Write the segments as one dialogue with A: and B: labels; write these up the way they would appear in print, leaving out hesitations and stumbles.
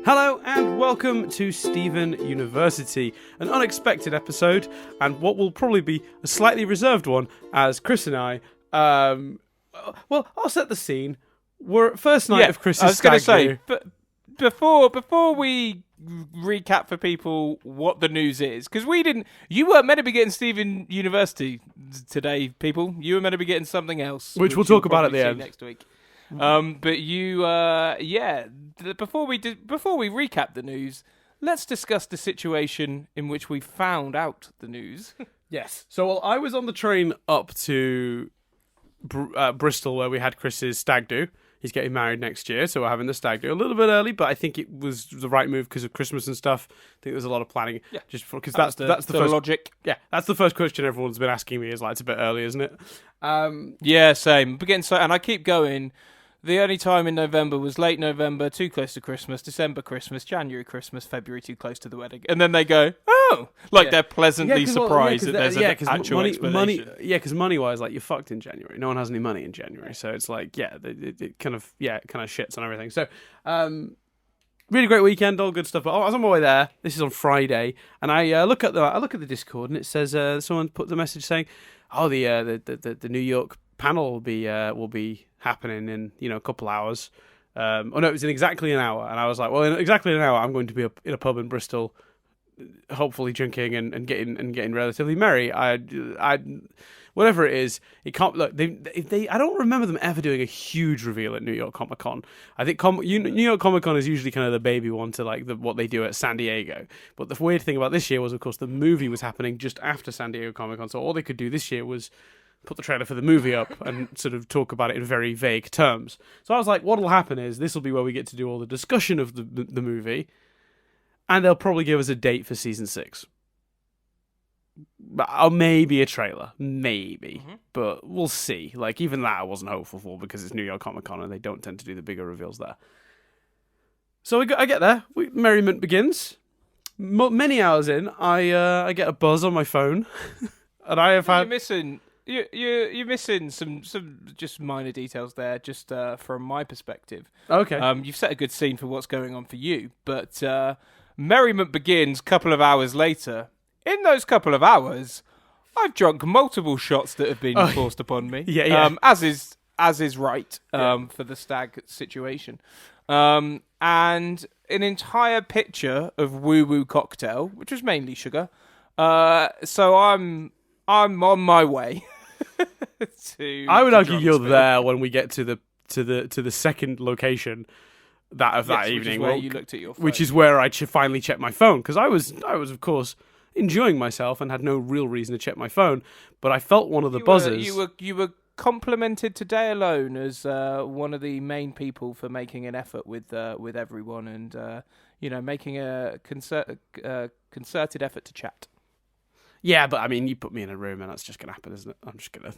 A: Hello and welcome to Stephen University, an unexpected episode and what will probably be a slightly reserved one as Chris and I, well, I'll set the scene. We're first night of Chris's stag do. I was going to say,
B: but before we recap for people what the news is, because you weren't meant to be getting Stephen University today, people. You were meant to be getting something else.
A: Which we'll talk about at the end.
B: Next week. But you, before we recap the news, let's discuss the situation in which we found out the news.
A: Yes. So I was on the train up to Bristol where we had Chris's stag do. He's getting married next year, so we're having the stag do a little bit early, but I think it was the right move because of Christmas and stuff. I think there's a lot of planning.
B: Yeah,
A: just because that's the first
B: logic.
A: Yeah, that's the first question everyone's been asking me. Is like, it's a bit early, isn't it?
B: Yeah, same. And I keep going. The only time in November was late November, too close to Christmas, December Christmas, January Christmas, February too close to the wedding. And then they go, oh! They're pleasantly surprised that there's an actual explanation.
A: Because money-wise, like, you're fucked in January. No one has any money in January. So it's like, it kind of shits on everything. So, really great weekend, all good stuff. But I was on my way there. This is on Friday. And I look at the Discord and it says, someone put the message saying, oh, the New York panel will be happening in a couple hours. It was in exactly an hour, and I was like, well, in exactly an hour, I'm going to be in a pub in Bristol, hopefully drinking and getting relatively merry. I whatever it is, it can't look. They I don't remember them ever doing a huge reveal at New York Comic Con. I think New York Comic Con is usually kind of the baby one to like what they do at San Diego. But the weird thing about this year was, of course, the movie was happening just after San Diego Comic Con, so all they could do this year was put the trailer for the movie up and sort of talk about it in very vague terms. So I was like, what'll happen is this will be where we get to do all the discussion of the movie, and they'll probably give us a date for season 6. Or maybe a trailer. Maybe. Mm-hmm. But we'll see. Like, even that I wasn't hopeful for because it's New York Comic Con and they don't tend to do the bigger reveals there. So I get there. Merriment begins. Many hours in, I get a buzz on my phone. And I have had...
B: You're missing some just minor details there, just from my perspective.
A: Okay.
B: You've set a good scene for what's going on for you, but merriment begins a couple of hours later. In those couple of hours, I've drunk multiple shots that have been forced upon me.
A: Yeah.
B: As is right for the stag situation. And an entire pitcher of woo-woo cocktail, which was mainly sugar. So I'm on my way.
A: I would argue you're there when we get to the second location that evening.
B: Which is where you looked at your phone.
A: Which is where I finally checked my phone, because I was of course enjoying myself and had no real reason to check my phone, but I felt one of the buzzers.
B: You were complimented today alone as one of the main people for making an effort with everyone and making a concerted effort to chat.
A: Yeah, but I mean, you put me in a room and that's just going to happen, isn't it? I'm just going to...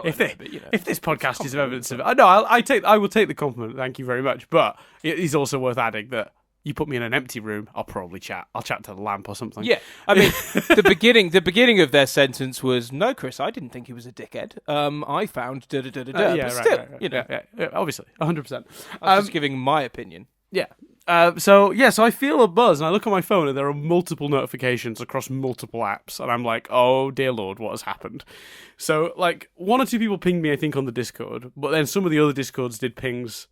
A: If this podcast is evidence of it... No, I will take the compliment, thank you very much. But it is also worth adding that you put me in an empty room, I'll probably chat. I'll chat to the lamp or something.
B: Yeah, I mean, the beginning of their sentence was, no, Chris, I didn't think he was a dickhead. I found da-da-da-da-da.
A: Yeah,
B: but
A: right,
B: still,
A: right. Yeah, obviously, 100%.
B: I was just giving my opinion.
A: Yeah. So I feel a buzz, and I look at my phone, and there are multiple notifications across multiple apps, and I'm like, oh, dear Lord, what has happened? So, like, one or two people pinged me, I think, on the Discord, but then some of the other Discords did pings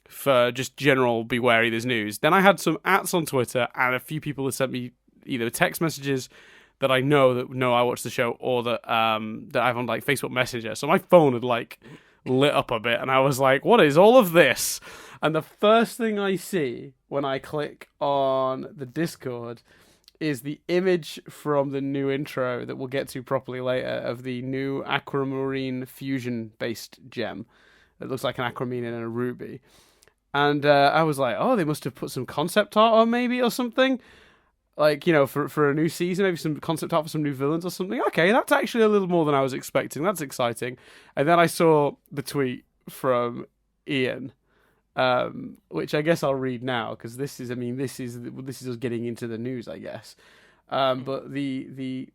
A: for just general, be wary, there's news. Then I had some ats on Twitter, and a few people that sent me either text messages that I know I watched the show, or that I have on, like, Facebook Messenger. So my phone had, like, lit up a bit, and I was like, what is all of this? And the first thing I see when I click on the Discord is the image from the new intro that we'll get to properly later of the new aquamarine fusion-based gem. It looks like an aquamarine and a ruby. And I was like, oh, they must have put some concept art on maybe or something. Like, for a new season, maybe some concept art for some new villains or something. Okay, that's actually a little more than I was expecting. That's exciting. And then I saw the tweet from Ian, which I guess I'll read now, because this is us getting into the news, I guess. But the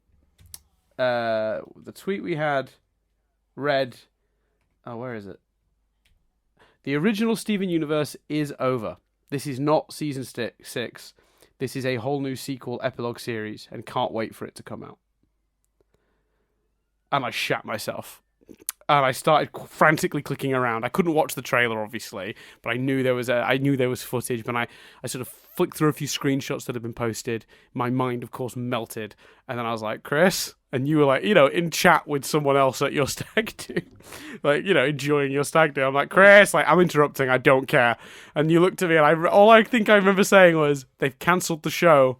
A: tweet we had read, where is it? The original Steven Universe is over. This is not season 6. This is a whole new sequel epilogue series, and can't wait for it to come out. And I shat myself. And I started frantically clicking around. I couldn't watch the trailer, obviously, but I knew there was footage. But I sort of flicked through a few screenshots that had been posted. My mind, of course, melted. And then I was like, Chris, and you were like, in chat with someone else at your stag do, like, enjoying your stag do. I'm like, Chris, like, I'm interrupting. I don't care. And you looked at me, and all I think I remember saying was, they've cancelled the show.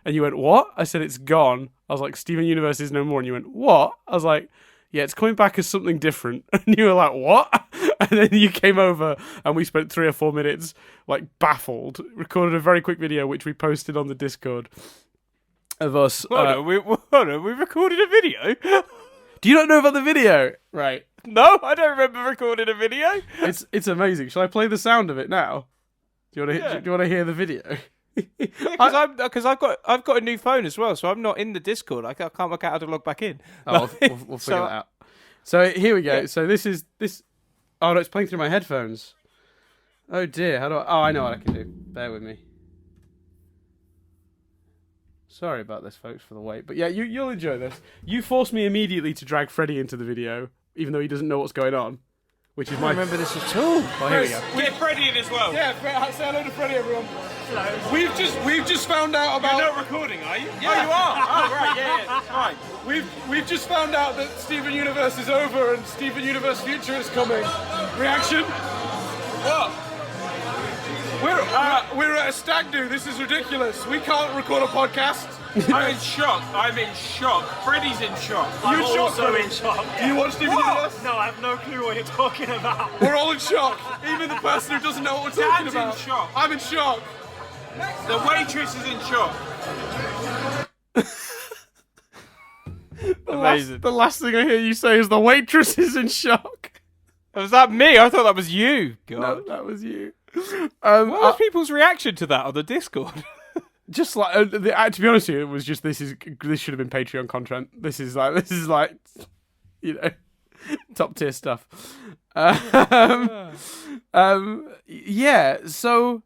A: And you went, what? I said, it's gone. I was like, Steven Universe is no more. And you went, what? I was like, yeah, it's coming back as something different. And you were like, what? And then you came over and we spent 3 or 4 minutes, like, baffled. Recorded a very quick video, which we posted on the Discord of us.
B: Hold on, we recorded a video?
A: Do you not know about the video? Right.
B: No, I don't remember recording a video.
A: It's amazing. Shall I play the sound of it now? Do you want to hear the video?
B: Because I've got a new phone as well, so I'm not in the Discord. I can't work out how to log back in.
A: Oh, we'll figure that out. So here we go. Yeah. So this is. Oh no, it's playing through my headphones. Oh dear. How do I? Oh, I know what I can do. Bear with me. Sorry about this, folks, for the wait. But yeah, you'll enjoy this. You forced me immediately to drag Freddie into the video, even though he doesn't know what's going on. Which is
B: I don't remember this at all.
A: Oh, here we go.
B: Get Freddie in as well.
A: Yeah, say hello to Freddie, everyone. Hello. We've just found out about.
B: You're not recording, are you?
A: Yeah, you are.
B: Oh, right, yeah. Right.
A: We've just found out that Steven Universe is over and Steven Universe Future is coming. Reaction?
B: What?
A: We're at a stag do. This is ridiculous. We can't record a podcast.
B: I'm in shock. Freddie's in shock.
C: I'm also in shock.
A: Do you watch Steven Universe?
C: No, I have no clue what you're talking about.
A: We're all in shock. Even the person who doesn't know what we're talking about.
B: Dad's in shock.
A: I'm in shock.
B: The waitress is in shock. Amazing.
A: The last thing I hear you say is the waitress is in shock.
B: Was that me? I thought that was you. God.
A: No, that was you.
B: What was people's reaction to that on the Discord?
A: Just like to be honest with you, it was just this should have been Patreon content. This is like top tier stuff. Yeah. So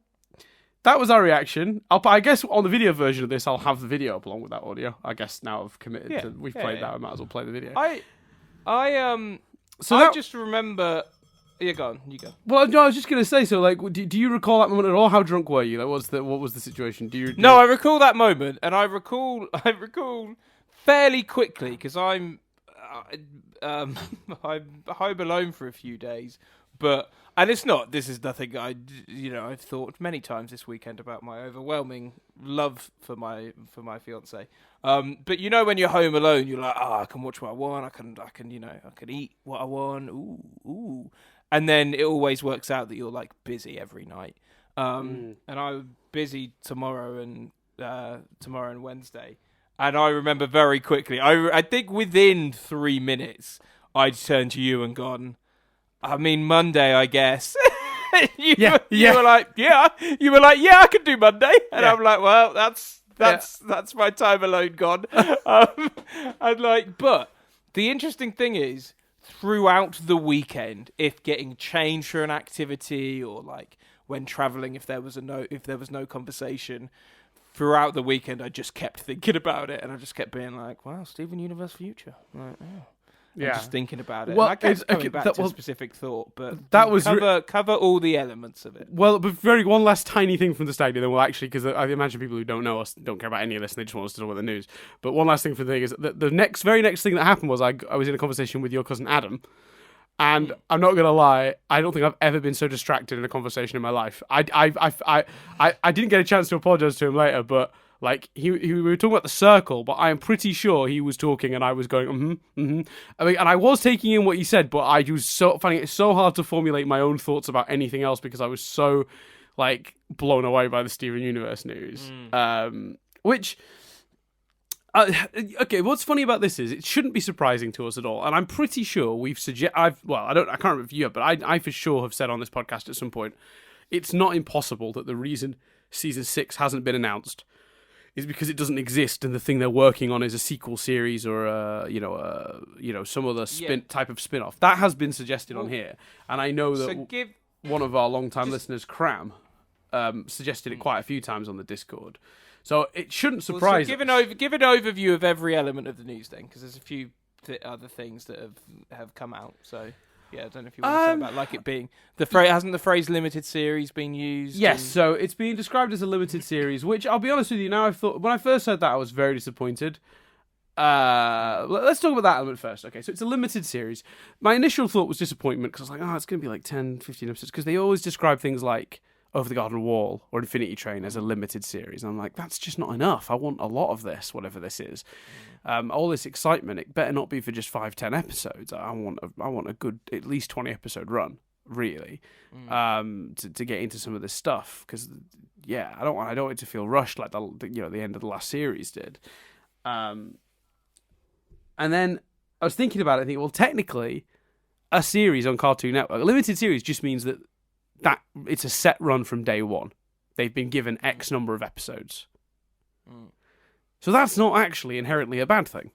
A: that was our reaction. I guess on the video version of this, I'll have the video up along with that audio. I guess now I've committed to. We've played that. I might as well play the video.
B: I just remember. Yeah, go on. You go.
A: Well, no, I was just gonna say. So, like, do you recall that moment at all? How drunk were you? Like, what was the situation?
B: No, I recall that moment, and I recall fairly quickly because I'm home alone for a few days. And it's not. This is nothing. I've thought many times this weekend about my overwhelming love for my fiance. But when you're home alone, you're like, I can watch what I want. I can eat what I want. Ooh. And then it always works out that you're like busy every night. And I'm busy tomorrow and Wednesday. And I remember very quickly. I think within 3 minutes, I'd turned to you and gone, I mean, Monday, I guess. You were like, yeah. You were like, yeah, I can do Monday. And I'm like, well, that's my time alone gone. But the interesting thing is, throughout the weekend, if getting changed for an activity or like when traveling, if there was no conversation, throughout the weekend, I just kept thinking about it, and I just kept being like, wow, Steven Universe Future. Like, yeah. Just thinking about it.
A: Well,
B: and I kept coming back to a specific thought, but
A: that was
B: cover all the elements of it.
A: Well, but one last tiny thing from the stag do, then we'll actually, because I imagine people who don't know us don't care about any of this, and they just want us to talk about the news. But one last thing for the thing is that the very next thing that happened was I was in a conversation with your cousin Adam, and I'm not gonna lie, I don't think I've ever been so distracted in a conversation in my life. I didn't get a chance to apologize to him later, but. Like, we were talking about the circle, but I am pretty sure he was talking and I was going, I mean, and I was taking in what he said, but I was finding it so hard to formulate my own thoughts about anything else because I was so, like, blown away by the Steven Universe news. Okay, what's funny about this is it shouldn't be surprising to us at all, and I'm pretty sure I can't remember if you have, but I for sure have said on this podcast at some point, it's not impossible that the reason season 6 hasn't been announced is because it doesn't exist, and the thing they're working on is a sequel series or some other type of spin-off. That has been suggested on here, and I know that one of our long-time listeners, Cram, suggested it quite a few times on the Discord. So it shouldn't surprise
B: give
A: us.
B: give an overview of every element of the news then, because there's a few other things that have come out. So yeah, I don't know if you want to say about like it being the phrase. Hasn't the phrase limited series been used?
A: Yes, so it's being described as a limited series, which I'll be honest with you. Now I've thought when I first heard that I was very disappointed. Let's talk about that element first. Okay, so it's a limited series. My initial thought was disappointment because I was like, it's going to be like 10, 15 episodes because they always describe things like Over the Garden Wall or Infinity Train as a limited series. And I'm like, that's just not enough. I want a lot of this, whatever this is. All this excitement, it better not be for just 5-10 episodes. I want a good, at least 20 episode run, really, to get into some of this stuff. Because I don't want it to feel rushed like the end of the last series did. And then I was thinking about it, thinking, well, technically, a series on Cartoon Network, a limited series just means that it's a set run from day one. They've been given X number of episodes. So that's not actually inherently a bad thing.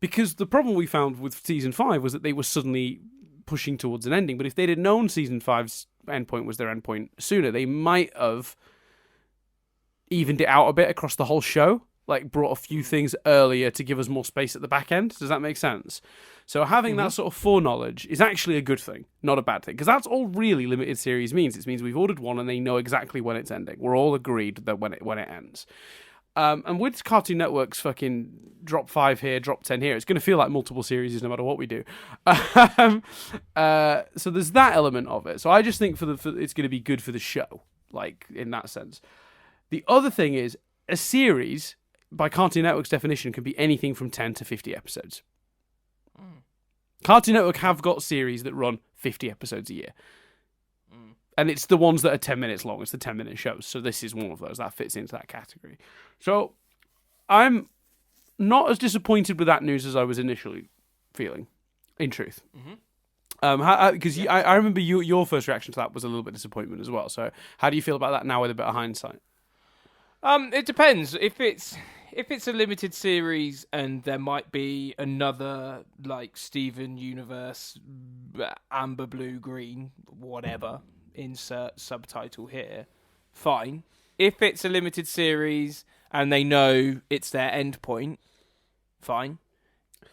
A: Because the problem we found with Season 5 was that they were suddenly pushing towards an ending. But if they'd have known Season 5's endpoint was their endpoint sooner, they might have evened it out a bit across the whole show. Like, brought a few things earlier to give us more space at the back end. Does that make sense? So having that sort of foreknowledge is actually a good thing, not a bad thing. Because that's all really limited series means. It means we've ordered one and they know exactly when it's ending. We're all agreed that when it ends. And with Cartoon Network's fucking drop 5 here, drop 10 here, it's going to feel like multiple series no matter what we do. So there's that element of it. So I just think it's going to be good for the show, like, in that sense. The other thing is, a series, by Cartoon Network's definition, can be anything from 10 to 50 episodes. Cartoon Network have got series that run 50 episodes a year. And it's the ones that are 10 minutes long. It's the 10-minute shows. So this is one of those. That fits into that category. So I'm not as disappointed with that news as I was initially feeling, in truth. Because I remember your first reaction to that was a little bit of disappointment as well. So how do you feel about that now with a bit of hindsight?
B: It depends. If it's a limited series and there might be another, like, Steven Universe, amber, blue, green, whatever, insert subtitle here, fine. If it's a limited series and they know it's their end point, fine.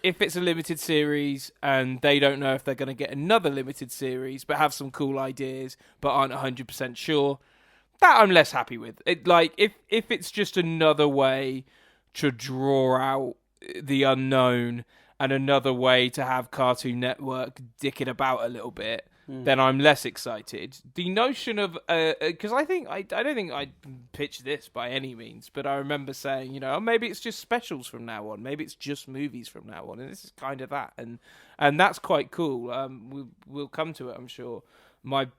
B: If it's a limited series and they don't know if they're going to get another limited series but have some cool ideas but aren't 100% sure, that I'm less happy with. If it's just another way to draw out the unknown and another way to have Cartoon Network dick it about a little bit, then I'm less excited. The notion of because I don't think I pitched this by any means, but I remember saying, maybe it's just specials from now on, maybe it's just movies from now on, and this is kind of that, and that's quite cool. We'll come to it, I'm sure. My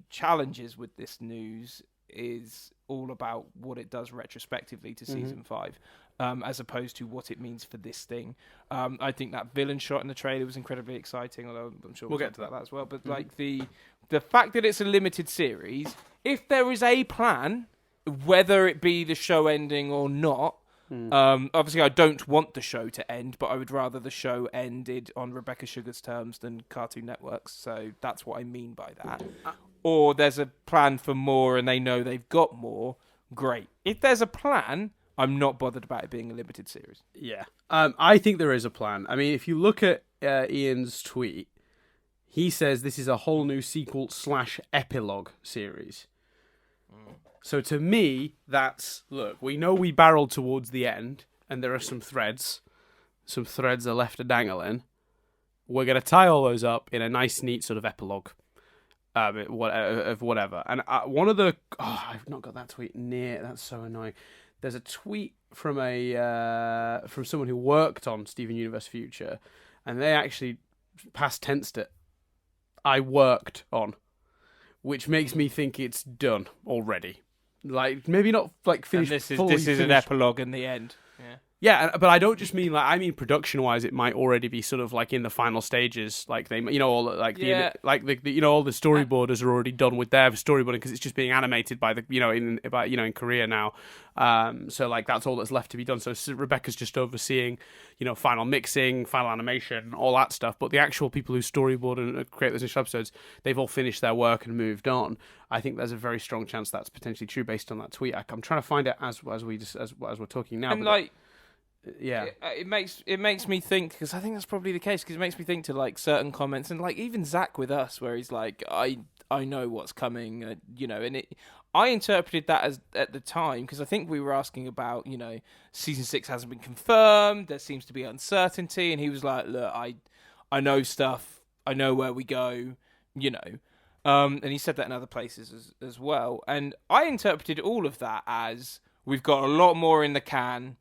B: challenges with this news is all about what it does retrospectively to Season 5, as opposed to what it means for this thing. I think that villain shot in the trailer was incredibly exciting, although I'm sure we'll get to that as well. But like the fact that it's a limited series, if there is a plan, whether it be the show ending or not, obviously I don't want the show to end, but I would rather the show ended on Rebecca Sugar's terms than Cartoon Network's, so that's what I mean by that. Or there's a plan for more and they know they've got more, great. If there's a plan, I'm not bothered about it being a limited series.
A: Yeah. I think there is a plan. I mean, if you look at Ian's tweet, he says this is a whole new sequel/epilogue series. So to me, look, we know we barreled towards the end, and there are some threads are left a dangling. We're going to tie all those up in a nice, neat sort of epilogue of whatever. And one of the... I've not got that tweet near. That's so annoying. There's a tweet from from someone who worked on Steven Universe Future, and they actually past tensed it. I worked on, which makes me think it's done already. Like, maybe not like finished.
B: And this is
A: fully
B: an
A: finished.
B: epilogue in the end. Yeah.
A: Yeah, but I don't just mean I mean production-wise, it might already be sort of like in the final stages, like they, all like
B: Yeah.
A: all the storyboarders are already done with their storyboarding because it's just being animated by the, in Korea now, so like that's all that's left to be done. So Rebecca's just overseeing, final mixing, final animation, all that stuff. But the actual people who storyboard and create those initial episodes, they've all finished their work and moved on. I think there's a very strong chance that's potentially true based on that tweet. I'm trying to find it as we're talking now,
B: And like.
A: Yeah,
B: it makes me think, because I think that's probably the case, because it makes me think to like certain comments, and like even Zach with us, where he's like, I know what's coming, and I interpreted that as at the time, because I think we were asking about, season 6 hasn't been confirmed, there seems to be uncertainty, and he was like, look, I know stuff, I know where we go, and he said that in other places as well, and I interpreted all of that as we've got a lot more in the can.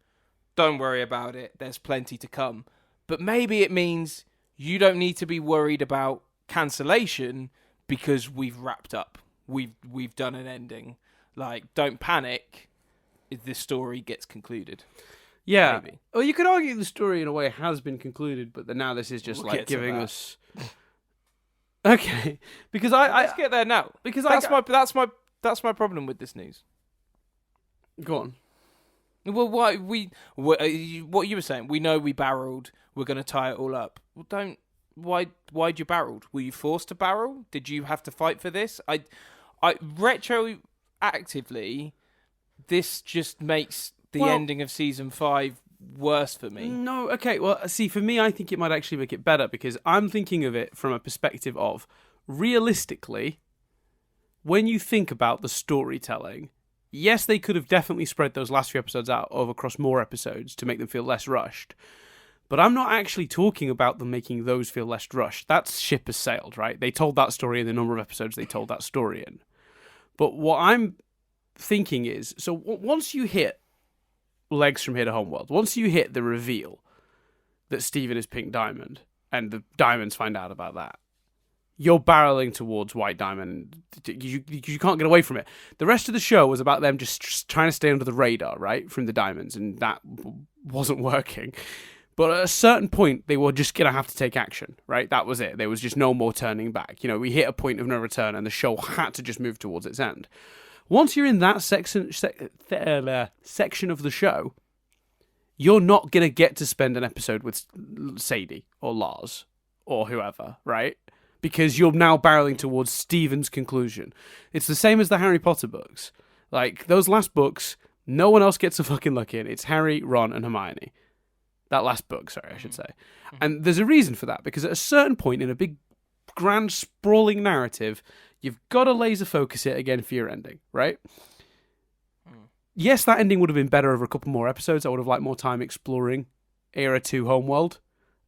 B: Don't worry about it. There's plenty to come. But maybe it means you don't need to be worried about cancellation because we've wrapped up. We've done an ending. Like, don't panic if this story gets concluded.
A: Yeah.
B: Maybe.
A: Well, you could argue the story in a way has been concluded, but now this is just
B: We'll
A: like
B: get to
A: giving
B: that.
A: us. Okay, because
B: Let's get there now.
A: because
B: That's my problem with this news.
A: Go on.
B: Well, what you were saying, we know we barreled, we're going to tie it all up. Well, why'd you barreled? Were you forced to barrel? Did you have to fight for this? I retroactively, this just makes the ending of season 5 worse for me.
A: No, okay, well, see, for me, I think it might actually make it better because I'm thinking of it from a perspective of, realistically, when you think about the storytelling, yes, they could have definitely spread those last few episodes out across more episodes to make them feel less rushed. But I'm not actually talking about them making those feel less rushed. That ship has sailed, right? They told that story in the number of episodes they told that story in. But what I'm thinking is, so once you hit Legs from Here to Homeworld, once you hit the reveal that Steven is Pink Diamond, and the Diamonds find out about that, you're barreling towards White Diamond. You can't get away from it. The rest of the show was about them just trying to stay under the radar, right, from the Diamonds, and that wasn't working. But at a certain point, they were just going to have to take action, right? That was it. There was just no more turning back. We hit a point of no return, and the show had to just move towards its end. Once you're in that section of the show, you're not going to get to spend an episode with Sadie or Lars or whoever, right? Because you're now barreling towards Steven's conclusion. It's the same as the Harry Potter books. Like, those last books, no one else gets a fucking look in. It's Harry, Ron, and Hermione. That last book, sorry, I should say. And there's a reason for that, because at a certain point in a big, grand, sprawling narrative, you've got to laser focus it again for your ending, right? Yes, that ending would have been better over a couple more episodes. I would have liked more time exploring Era 2 Homeworld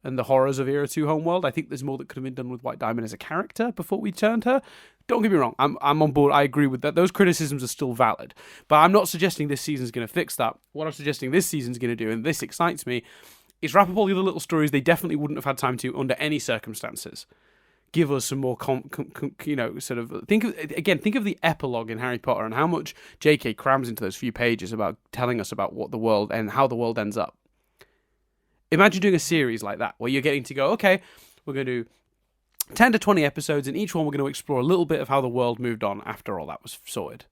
A: and the horrors of Era 2 Homeworld. I think there's more that could have been done with White Diamond as a character before we turned her. Don't get me wrong, I'm on board. I agree with that. Those criticisms are still valid. But I'm not suggesting this season's going to fix that. What I'm suggesting this season's going to do, and this excites me, is wrap up all the other little stories they definitely wouldn't have had time to under any circumstances. Give us some more, sort of... Think of the epilogue in Harry Potter and how much J.K. crams into those few pages about telling us about what the world and how the world ends up. Imagine doing a series like that, where you're getting to go, okay, we're going to do 10 to 20 episodes, and each one we're going to explore a little bit of how the world moved on after all that was sorted.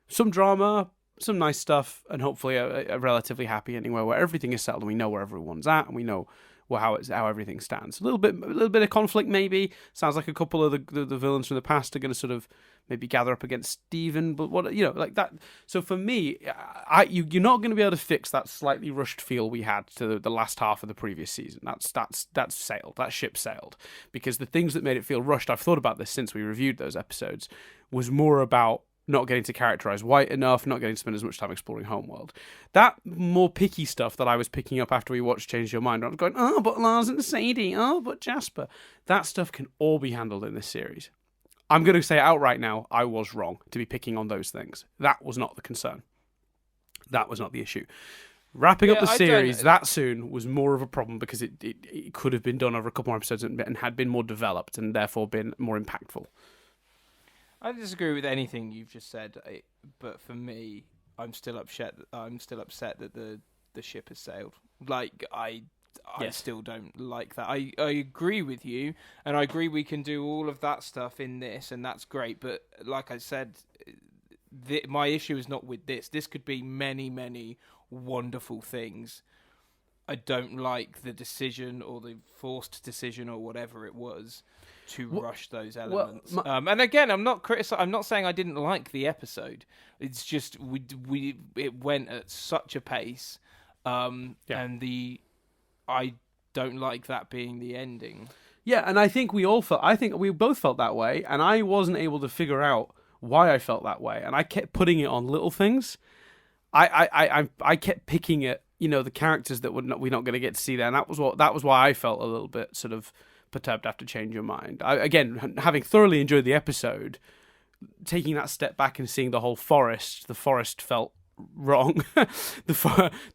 A: Some drama, some nice stuff, and hopefully a relatively happy ending where everything is settled and we know where everyone's at and we know how everything stands. A little bit of conflict maybe. Sounds like a couple of the villains from the past are going to sort of maybe gather up against Steven, but like that. So for me, you're not going to be able to fix that slightly rushed feel we had to the last half of the previous season. That's sailed. That ship sailed, because the things that made it feel rushed, I've thought about this since we reviewed those episodes, was more about not getting to characterize White enough, not getting to spend as much time exploring Homeworld. That more picky stuff that I was picking up after we watched Change Your Mind, I was going, oh, but Lars and Sadie, oh, but Jasper. That stuff can all be handled in this series. I'm going to say outright now, I was wrong to be picking on those things. That was not the concern. That was not the issue. Wrapping up the series that soon was more of a problem because it could have been done over a couple more episodes and had been more developed and therefore been more impactful.
B: I disagree with anything you've just said, but for me, I'm still upset that the the ship has sailed. Like I
A: Yes.
B: still don't like that. I agree with you, and I agree we can do all of that stuff in this, and that's great. But like I said, my issue is not with this. This could be many, many wonderful things. I don't like the decision or the forced decision or whatever it was to rush those elements. And again, I'm not saying I didn't like the episode. It's just it went at such a pace, and I don't like that being the ending.
A: Yeah, and I think we both felt that way, and I wasn't able to figure out why I felt that way, and I kept putting it on little things. I kept picking at the characters that we're not going to get to see there, and that was why I felt a little bit sort of perturbed after Change Your Mind. Again, having thoroughly enjoyed the episode, taking that step back and seeing the whole forest, the forest felt wrong. the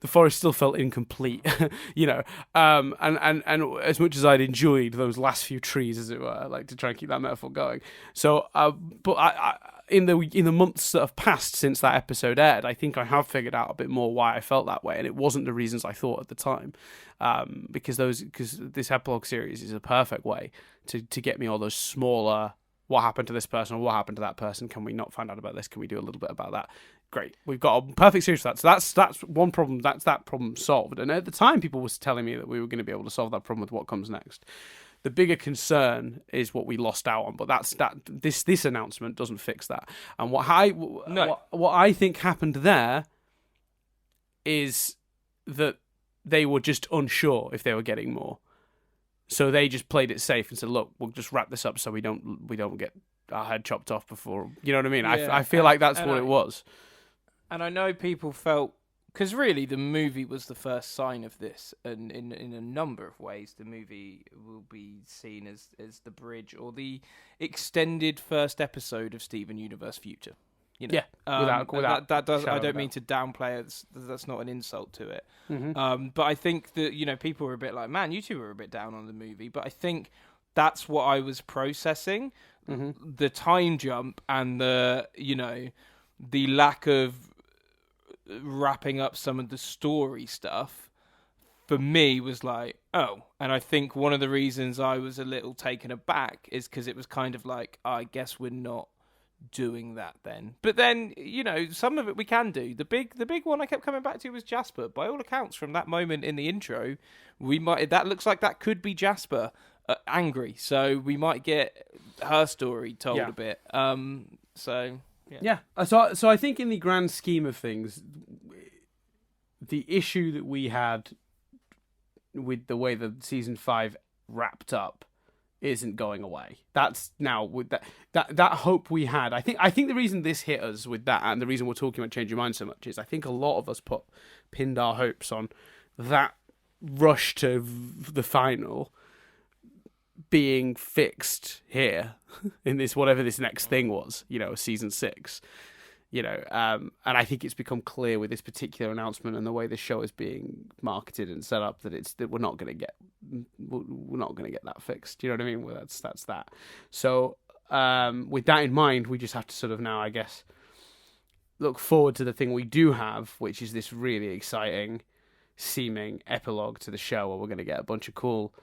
A: forest still felt incomplete, and as much as I'd enjoyed those last few trees, as it were, like to try and keep that metaphor going. So, but I in the months that have passed since that episode aired, I think I have figured out a bit more why I felt that way, and it wasn't the reasons I thought at the time, because this epilogue series is a perfect way to get me all those smaller, what happened to this person or what happened to that person? Can we not find out about this? Can we do a little bit about that? Great. We've got a perfect series for that. So that's one problem. That's that problem solved. And at the time, people were telling me that we were going to be able to solve that problem with what comes next. The bigger concern is what we lost out on, but this announcement doesn't fix that. And what I think happened there is that they were just unsure if they were getting more. So they just played it safe and said, "Look, we'll just wrap this up so we don't get our head chopped off before." You know what I mean? Yeah, I feel like that's what it was.
B: And I know people felt, because really the movie was the first sign of this, and in a number of ways, the movie will be seen as the bridge or the extended first episode of Steven Universe Future.
A: Yeah, without
B: that does. I don't mean to downplay it. That's not an insult to it. Mm-hmm. But I think that people were a bit like, man, you two were a bit down on the movie. But I think that's what I was processing: the time jump and the lack of wrapping up some of the story stuff. For me, was like, oh, and I think one of the reasons I was a little taken aback is because it was kind of like, I guess we're not doing that then. But then, some of it we can do. The big one I kept coming back to was Jasper. By all accounts, from that moment in the intro, that looks like that could be Jasper angry. So we might get her story told a bit. So I think in the grand scheme of things, the issue that we had with the way the season 5 wrapped up isn't going away. That's now with that hope we had. I think the reason this hit us with that, and the reason we're talking about Change Your Mind so much, is I think a lot of us pinned our hopes on that rush to the final being fixed here in this, whatever this next thing was, season 6. And I think it's become clear with this particular announcement and the way the show is being marketed and set up that we're not going to get that fixed. Do you know what I mean? Well, that's that. So with that in mind, we just have to sort of now, I guess, look forward to the thing we do have, which is this really exciting seeming epilogue to the show where we're going to get a bunch of cool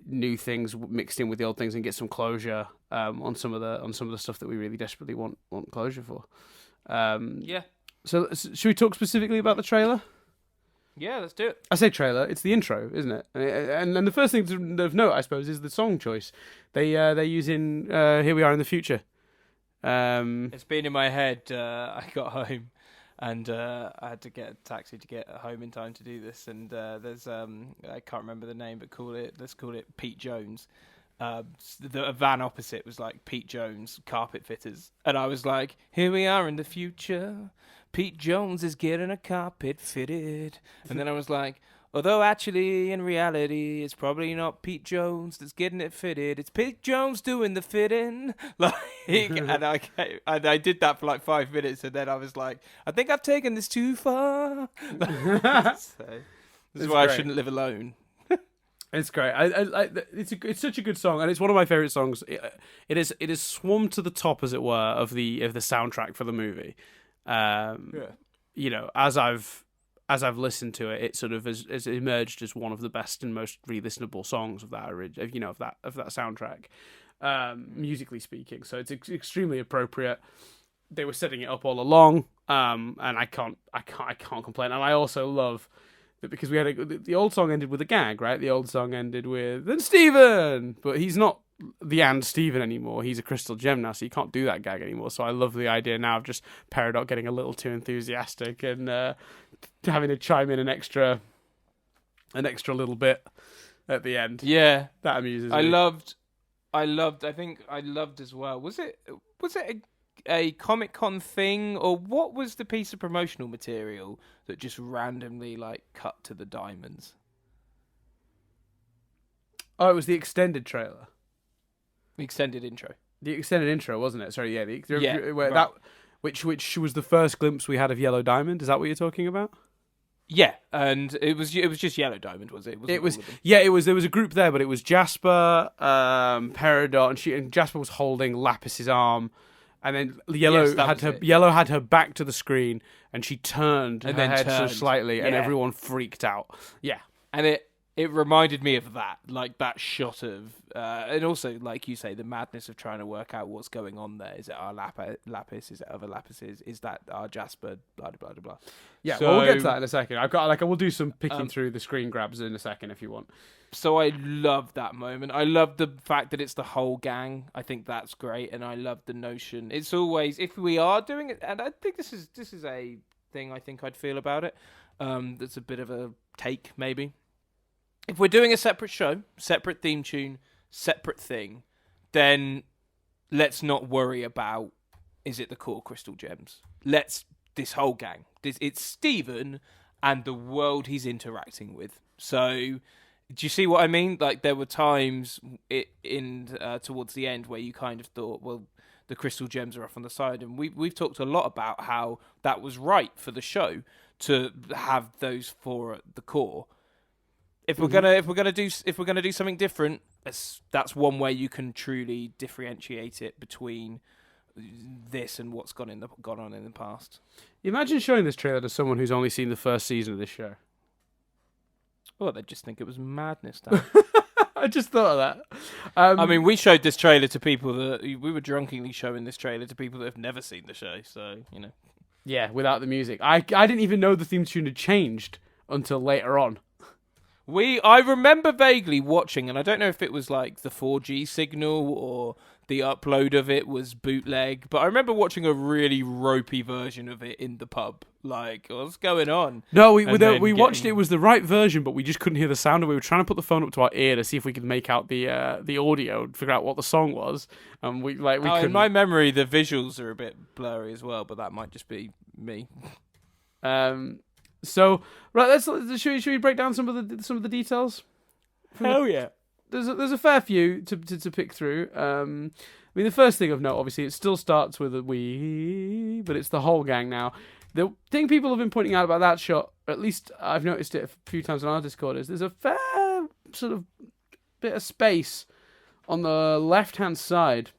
B: new things mixed in with the old things and get some closure on some of the stuff that we really desperately want closure for. So should we talk specifically about the trailer? Yeah, let's do it.
A: I say trailer, it's the intro, isn't it? And the first thing of note, I suppose, is the song choice. They're using "Here We Are in the Future."
B: It's been in my head. I got home. And I had to get a taxi to get home in time to do this. And there's I can't remember the name, but let's call it Pete Jones. The van opposite was like Pete Jones Carpet Fitters, and I was like, "Here we are in the future. Pete Jones is getting a carpet fitted." And then I was like, although actually in reality it's probably not Pete Jones that's getting it fitted, it's Pete Jones doing the fitting. And I did that for like 5 minutes, and then I was like, I think I've taken this too far. So, this is why I shouldn't live alone.
A: It's great. It's such a good song, and it's one of my favorite songs. It is swum to the top, as it were, of the soundtrack for the movie. As as I've listened to it, it sort of has emerged as one of the best and most re-listenable songs of that of that soundtrack, musically speaking. So it's extremely appropriate. They were setting it up all along, and I can't complain. And I also love that because we had the old song ended with a gag, right? The old song ended with "and Stephen," but he's not the "and Stephen" anymore. He's a crystal gem now, so you can't do that gag anymore. So I love the idea now of just Peridot getting a little too enthusiastic and having to chime in an extra little bit at the end.
B: Yeah,
A: that amuses me.
B: I loved. I think I loved as well. Was it a Comic-Con thing, or what was the piece of promotional material that just randomly like cut to the diamonds?
A: Oh, it was the extended trailer.
B: The extended intro.
A: The extended intro, wasn't it? Sorry,
B: Yeah,
A: where
B: right.
A: that which was the first glimpse we had of Yellow Diamond. Is that what you're talking about?
B: Yeah, and it was just Yellow Diamond, was it?
A: It was There was a group there, but it was Jasper, Peridot, and Jasper was holding Lapis's arm, and then Yellow had her back to the screen, and she turned
B: and
A: her
B: then
A: head so
B: turned.
A: slightly, and
B: Yeah.
A: everyone freaked out. Yeah,
B: And it reminded me of that, like that shot of, and also, like you say, the madness of trying to work out what's going on there. Is it our Lapis? Is it other Lapises? Is that our Jasper? Blah, blah, blah, blah.
A: yeah.
B: So,
A: Well, we'll get to that in a second. I've got we'll do some picking through the screen grabs in a second if you want.
B: So I love that moment. I love the fact that it's the whole gang. I think that's great, and I love the notion. It's always, if we are doing it, and I think this is a thing I think I'd feel about it. That's a bit of a take, maybe. If we're doing a separate show, separate theme tune, separate thing, then let's not worry about, is it the core Crystal Gems? This whole gang. It's Stephen and the world he's interacting with. So, do you see what I mean? Like, there were times towards the end where you kind of thought, well, the Crystal Gems are off on the side, and we've talked a lot about how that was right for the show to have those four at the core. If we're gonna do something different, that's one way you can truly differentiate it between this and what's gone on in the past.
A: Imagine showing this trailer to someone who's only seen the first season of this show.
B: Well, they'd just think it was madness, Dan.
A: I just thought of that.
B: I mean, we showed this trailer to people we were drunkenly showing this trailer to people that have never seen the show. So
A: yeah, without the music, I didn't even know the theme tune had changed until later on.
B: I remember vaguely watching, and I don't know if it was like the 4G signal or the upload of it was bootleg, but I remember watching a really ropey version of it in the pub. Like, what's going on?
A: No, we watched it. It was the right version, but we just couldn't hear the sound, and we were trying to put the phone up to our ear to see if we could make out the audio and figure out what the song was. And we couldn't.
B: In my memory, the visuals are a bit blurry as well, but that might just be me.
A: So right, should we break down some of the details?
B: Hell yeah.
A: There's a fair few to pick through. I mean, the first thing of note, obviously, it still starts with a we, but it's the whole gang now. The thing people have been pointing out about that shot, at least I've noticed it a few times on our Discord, is there's a fair sort of bit of space on the left-hand side.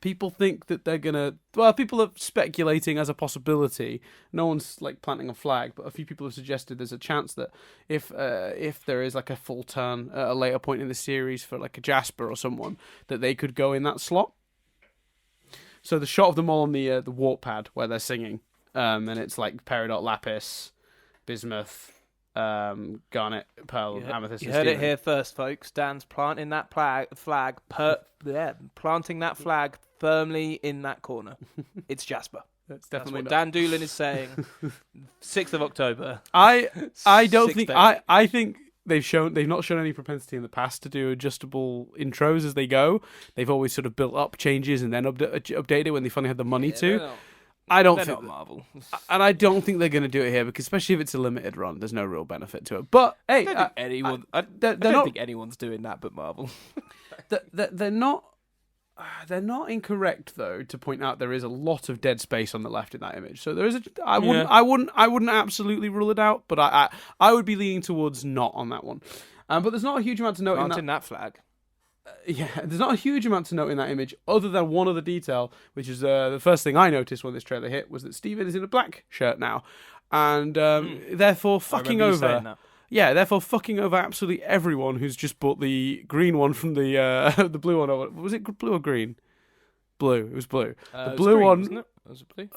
A: People think that they're gonna. Well, people are speculating as a possibility. No one's like planting a flag, but a few people have suggested there's a chance that if there is like a full turn at a later point in the series for like a Jasper or someone, that they could go in that slot. So the shot of them all on the warp pad where they're singing, and it's like Peridot, Lapis, Bismuth, Garnet, Pearl, Amethyst.
B: You
A: and
B: heard it
A: Stephen.
B: here first, folks. Dan's planting that flag firmly in that corner. It's Jasper.
A: That's
B: That's
A: definitely
B: what
A: not.
B: Dan Doolin is saying. 6th of October.
A: I don't
B: 6th
A: think
B: day.
A: I think they've not shown any propensity in the past to do adjustable intros as they go. They've always sort of built up changes and then update it when they finally had the money to. I don't
B: They're
A: think
B: not Marvel.
A: and I don't think they're going to do it here because especially if it's a limited run, there's no real benefit to it. But hey,
B: I don't think anyone's doing that but Marvel.
A: they're not. They're not incorrect though to point out there is a lot of dead space on the left in that image. So there is I wouldn't absolutely rule it out, but I would be leaning towards not on that one. But there's not a huge amount to note
B: Planting that flag.
A: Yeah, there's not a huge amount to note in that image other than one other detail, which is the first thing I noticed when this trailer hit was that Steven is in a black shirt now. and therefore
B: I
A: fucking
B: remember you saying
A: over.
B: that.
A: Yeah, therefore fucking over absolutely everyone who's just bought the green one from the the blue one. Or, was it blue or green? Blue. It was blue. The
B: It was
A: blue
B: green,
A: one.
B: wasn't it? Was it blue?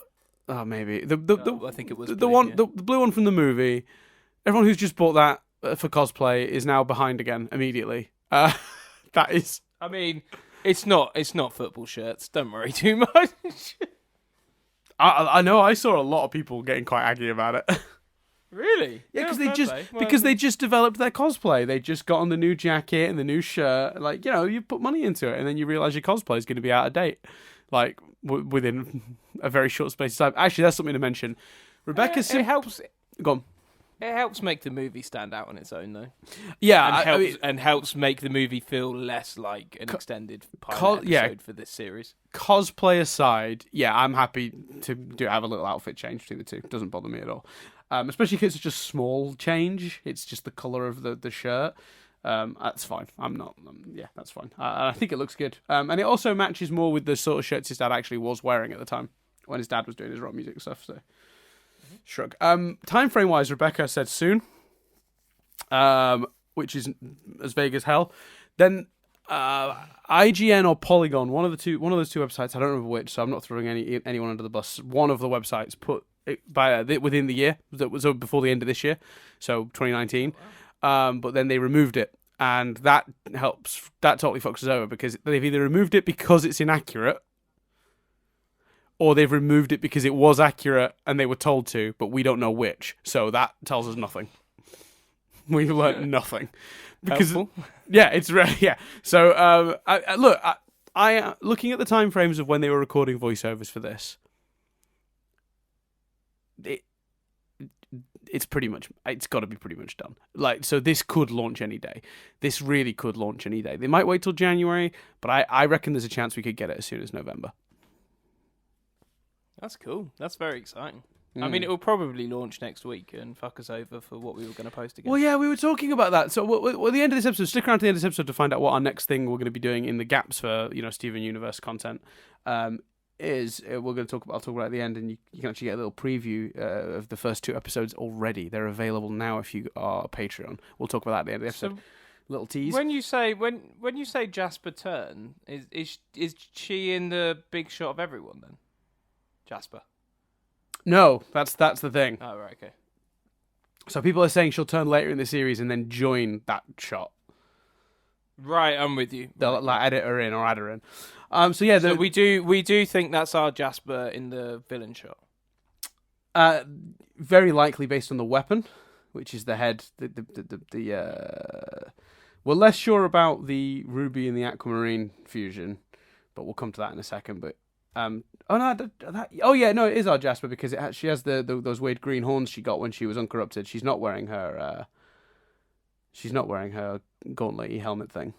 A: Oh, maybe
B: I think it was
A: the
B: blue,
A: one
B: yeah.
A: the blue one from the movie. Everyone who's just bought that for cosplay is now behind again immediately. That is.
B: I mean, it's not football shirts. Don't worry too much.
A: I know. I saw a lot of people getting quite aggy about it.
B: Really?
A: Yeah,
B: fair play. Well,
A: because they just developed their cosplay. They just got on the new jacket and the new shirt. Like, you know, you put money into it, and then you realize your cosplay is going to be out of date, like within a very short space of time. Actually, that's something to mention. Rebecca,
B: it helps.
A: Go on.
B: It helps make the movie stand out on its own, though.
A: Yeah,
B: And helps make the movie feel less like an extended pilot episode for this series.
A: Cosplay aside, yeah, I'm happy to have a little outfit change between the two. It doesn't bother me at all. Especially if it's such a small change. It's just the colour of the shirt. That's fine. Yeah, that's fine. I think it looks good. And it also matches more with the sort of shirts his dad actually was wearing at the time when his dad was doing his rock music stuff. So, shrug. Time frame wise, Rebecca said soon, which is as vague as hell. Then IGN or Polygon, one of those two websites. I don't remember which, so I'm not throwing anyone under the bus. One of the websites put within the year, that was before the end of this year, so 2019. But then they removed it, and that totally fucks us over because they've either removed it because it's inaccurate, or they've removed it because it was accurate and they were told to, but we don't know which. So that tells us nothing. We've learned nothing because yeah, it's yeah. So I looking at the time frames of when they were recording voiceovers for this. It's got to be pretty much done. Like, so this could launch any day. This really could launch any day. They might wait till January, but I reckon there's a chance we could get it as soon as November.
B: That's cool. That's very exciting. I mean, it will probably launch next week and fuck us over for what we were going to post again.
A: Well, yeah, we were talking about that. So, at the end of this episode, stick around to the end of this episode to find out what our next thing we're going to be doing in the gaps for, Steven Universe content. We're going to talk about. I'll talk about it at the end, and you can actually get a little preview of the first 2 episodes already. They're available now if you are a Patreon. We'll talk about that at the end of the episode. So, little tease.
B: When you say Jasper Turn, is she in the big shot of everyone then? Jasper.
A: No, that's the thing.
B: Oh, right, okay.
A: So people are saying she'll turn later in the series and then join that shot.
B: Right, I'm with you.
A: They'll like edit her in or add her in. So yeah,
B: so we do think that's our Jasper in the villain shot.
A: Very likely based on the weapon, which is the head. We're less sure about the ruby and the aquamarine fusion, but we'll come to that in a second. But it is our Jasper because she has those weird green horns she got when she was uncorrupted. She's not wearing her gauntlet helmet thing.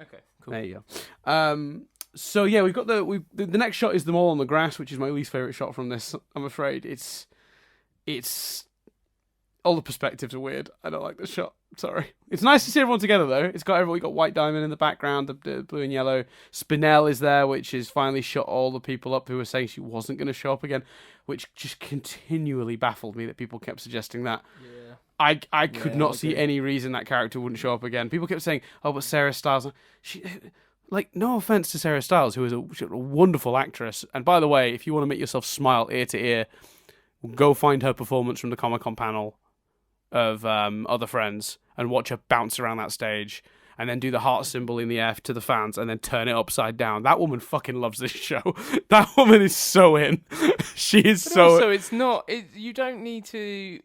A: Okay, cool. There you go. So yeah, we've got the next shot is them all on the grass, which is my least favorite shot from this. I'm afraid it's all the perspectives are weird. I don't like this shot. Sorry. It's nice to see everyone together though. It's got everyone. We got White Diamond in the background, the blue and yellow. Spinel is there, which is finally shot all the people up who were saying she wasn't going to show up again, which just continually baffled me that people kept suggesting that. Yeah. I could not see any reason that character wouldn't show up again. People kept saying, "Oh, but Sarah Stiles." No offense to Sarah Stiles, who is a wonderful actress. And by the way, if you want to make yourself smile ear to ear, go find her performance from the Comic-Con panel of Other Friends and watch her bounce around that stage and then do the heart symbol in the air to the fans and then turn it upside down. That woman fucking loves this show. That woman is so in. She is but so.
B: Also, it's not. You don't need to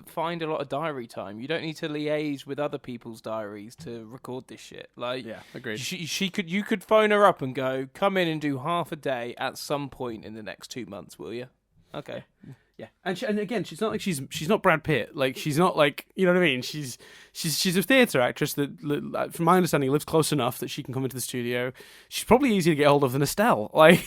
B: find a lot of diary time. You don't need to liaise with other people's diaries to record this shit. Like,
A: yeah, agreed.
B: You could phone her up and go, come in and do half a day at some point in the next 2 months, will you? Okay.
A: Yeah, and again, she's not like she's not Brad Pitt. Like, she's not like, you know what I mean. She's a theatre actress that, from my understanding, lives close enough that she can come into the studio. She's probably easier to get hold of than Estelle. Like,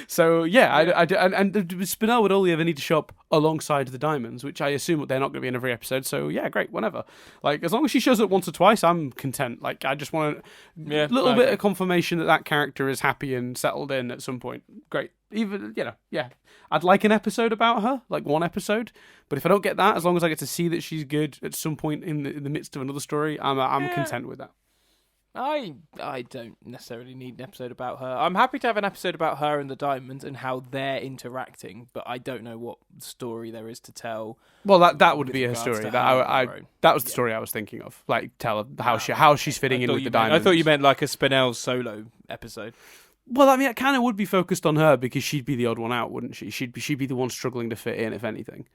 A: So yeah. And Spinel would only ever need to show up alongside the Diamonds, which I assume they're not going to be in every episode. So yeah, great, whatever. Like, as long as she shows up once or twice, I'm content. Like, I just want a little bit of confirmation that character is happy and settled in at some point. Great. even, yeah. I'd like an episode about her, like one episode. But if I don't get that, as long as I get to see that she's good at some point in the midst of another story, I'm content with that.
B: I don't necessarily need an episode about her. I'm happy to have an episode about her and the Diamonds and how they're interacting, but I don't know what story there is to tell.
A: Well, that would
B: with
A: be a
B: regards
A: story.
B: to
A: That
B: her
A: I
B: on her own.
A: that was the story I was thinking of. Like, tell her how she's fitting in with the Diamonds.
B: I thought you meant like a Spinell solo episode.
A: Well, I mean, it kind of would be focused on her because she'd be the odd one out, wouldn't she? She'd be the one struggling to fit in, if anything.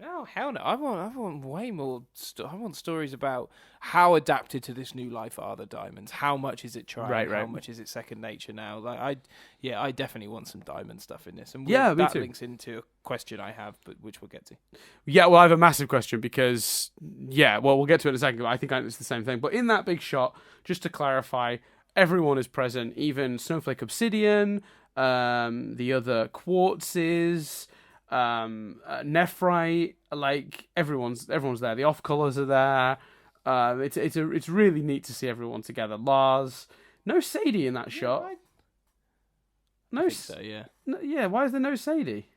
B: Oh hell no! I want way more. I want stories about how adapted to this new life are the Diamonds. How much is it trying?
A: Right.
B: How much is it second nature now? Like I definitely want some Diamond stuff in this. And
A: Me
B: that
A: too.
B: links into a question I have, but which we'll get to.
A: Yeah, well, I have a massive question because, we'll get to it in a second, but I think it's the same thing. But in that big shot, just to clarify, everyone is present, even Snowflake Obsidian, the other Quartzes, Nephrite, like everyone's there. The off colors are there. It's really neat to see everyone together. Lars, no Sadie in that shot.
B: I
A: No,
B: think so, yeah.
A: yeah. Why is there no Sadie?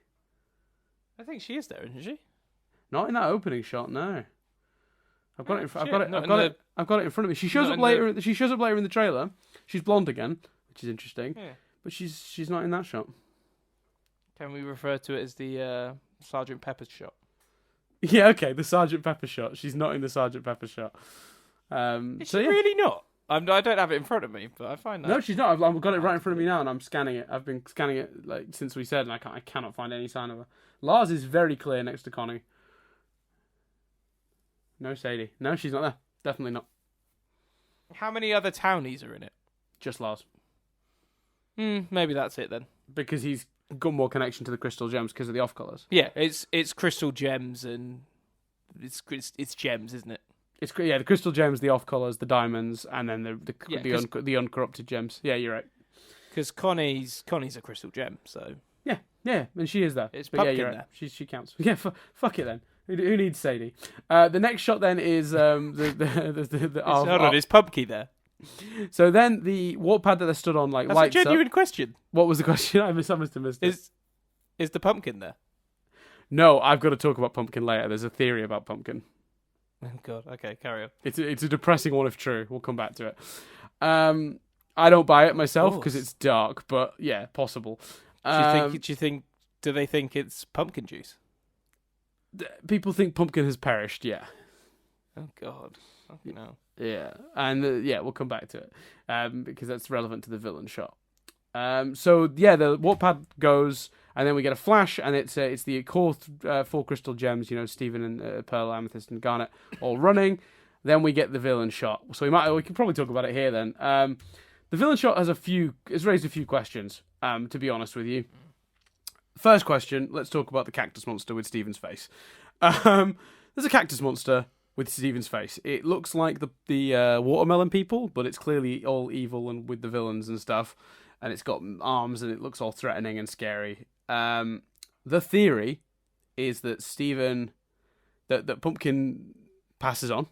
B: I think she is there, isn't she?
A: Not in that opening shot. No. I've got
B: Oh,
A: it. I've
B: shit,
A: got it.
B: not
A: I've
B: in
A: got
B: the-
A: it. I've got it in front of me. She shows
B: not
A: up
B: in
A: later. She shows up later in the trailer. She's blonde again, which is interesting.
B: Yeah.
A: But she's not in that shot.
B: Can we refer to it as the Sergeant Pepper's shot?
A: Yeah, okay, the Sergeant Pepper shot. She's not in the Sergeant Pepper shot.
B: Is
A: So
B: she
A: yeah.
B: really not? I don't have it in front of me, but I find that.
A: No, she's not. I've got it right in front of me now, and I'm scanning it. I've been scanning it like since we said, and I cannot find any sign of her. Lars is very clear next to Connie. No Sadie. No, she's not there. Definitely not.
B: How many other townies are in it?
A: Just Lars.
B: Maybe that's it then.
A: Because he's got more connection to the crystal gems because of the off colors.
B: Yeah, it's crystal gems and it's gems, isn't it?
A: It's the crystal gems, the off colors, the diamonds, and then
B: Yeah,
A: the uncorrupted gems. Yeah, you're right.
B: Because Connie's a crystal gem, so
A: Yeah, and she is there.
B: It's
A: But yeah,
B: Pumpkin
A: you're right.
B: there.
A: She counts. Yeah, fuck it then. Who needs Sadie? The next shot then is the
B: hold on, is Pumpkin there?
A: So then the warp pad that they stood on
B: That's
A: lights
B: a
A: up.
B: genuine question.
A: What was the question? I must have missed it.
B: Is the pumpkin there?
A: No, I've got to talk about Pumpkin later. There's a theory about Pumpkin.
B: Oh God. Okay, carry on.
A: It's a depressing one if true. We'll come back to it. I don't buy it myself because it's dark, but yeah, possible.
B: Do they think it's pumpkin juice?
A: People think Pumpkin has perished. Yeah.
B: Oh God. Fucking hell.
A: Yeah, and we'll come back to it because that's relevant to the villain shot. So yeah, the warp pad goes, and then we get a flash, and it's the core four crystal gems. Stephen and Pearl, Amethyst, and Garnet all running. Then we get the villain shot. So we can probably talk about it here then. The villain shot has raised a few questions. To be honest with you, first question, let's talk about the cactus monster with Stephen's face. There's a cactus monster with Stephen's face. It looks like the watermelon people, but it's clearly all evil and with the villains and stuff. And it's got arms and it looks all threatening and scary. The theory is that that Pumpkin passes on.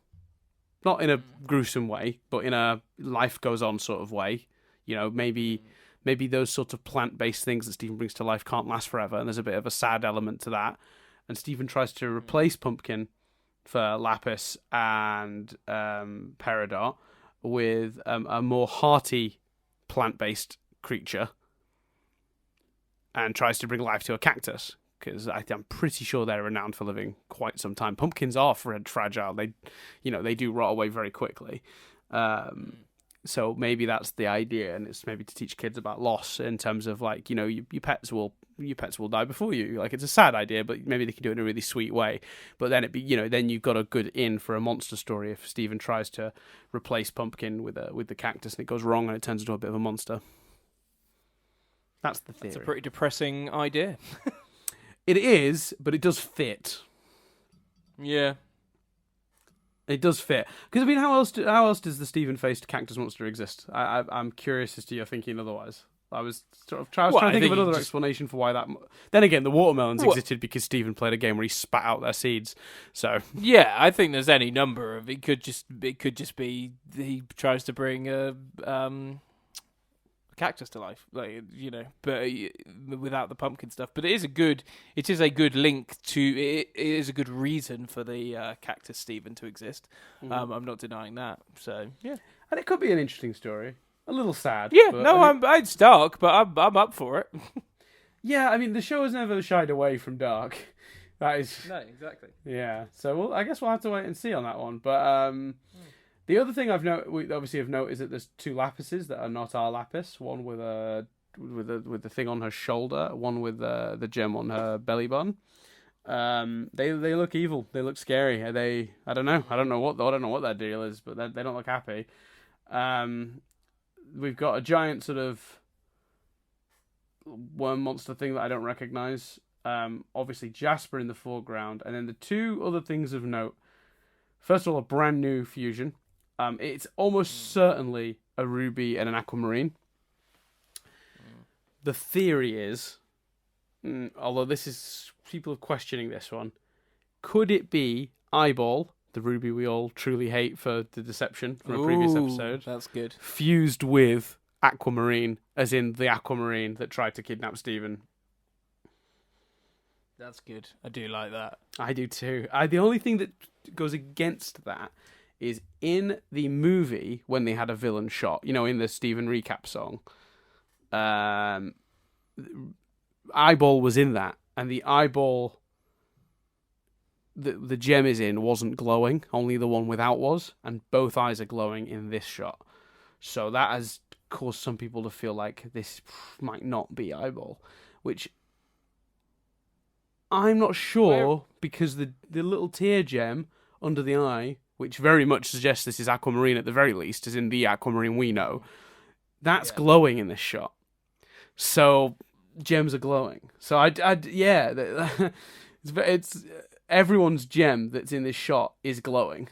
A: Not in a gruesome way, but in a life goes on sort of way. Maybe those sort of plant-based things that Stephen brings to life can't last forever, and there's a bit of a sad element to that. And Stephen tries to replace Pumpkin for Lapis and Peridot with a more hearty plant-based creature, and tries to bring life to a cactus. Because I'm pretty sure they're renowned for living quite some time. Pumpkins are fragile. They do rot away very quickly. So maybe that's the idea, and it's maybe to teach kids about loss in terms of your pets will die before you. Like, it's a sad idea, but maybe they can do it in a really sweet way. But then then you've got a good in for a monster story if Stephen tries to replace Pumpkin with the cactus and it goes wrong and it turns into a bit of a monster. That's the theory.
B: It's a pretty depressing idea.
A: It is, but it does fit.
B: Yeah.
A: It does fit. Because, how else does the Stephen-faced cactus monster exist? I'm curious as to your thinking otherwise. I was trying to think of another explanation for why that... Then again, the watermelons existed because Stephen played a game where he spat out their seeds. So
B: yeah, I think there's any number of... It could just be he tries to bring a cactus to life, like but without the pumpkin stuff. But it is a good link to it is a good reason for the cactus Stephen to exist. I'm not denying that. So yeah,
A: and it could be an interesting story. A little sad.
B: Yeah,
A: but,
B: no, it's dark, but I'm up for it.
A: Yeah, I mean, the show has never shied away from dark. That is...
B: No, exactly.
A: Yeah, so I guess we'll have to wait and see on that one. But the other thing we obviously have noted is that there's 2 lapises that are not our lapis. One with the thing on her shoulder, one with the gem on her belly button. They look evil. They look scary. Are they? I don't know. I don't know what their deal is, but they don't look happy. We've got a giant sort of worm monster thing that I don't recognize. Obviously Jasper in the foreground, and then the 2 other things of note. First of all, a brand new fusion. It's almost certainly a ruby and an aquamarine. The theory is, although people are questioning this one, could it be Eyeball, the ruby we all truly hate for the deception from a previous episode?
B: That's good.
A: Fused with aquamarine, as in the aquamarine that tried to kidnap Stephen.
B: That's good. I do like that.
A: I do too. The only thing that goes against that is in the movie when they had a villain shot, in the Stephen recap song, Eyeball was in that, and the eyeball the gem is in wasn't glowing, only the one without was, and both eyes are glowing in this shot. So that has caused some people to feel like this might not be Eyeball, which I'm not sure, because the little tear gem under the eye, which very much suggests this is aquamarine at the very least, is in the aquamarine we know, that's glowing in this shot. So gems are glowing. So it's everyone's gem that's in this shot is glowing.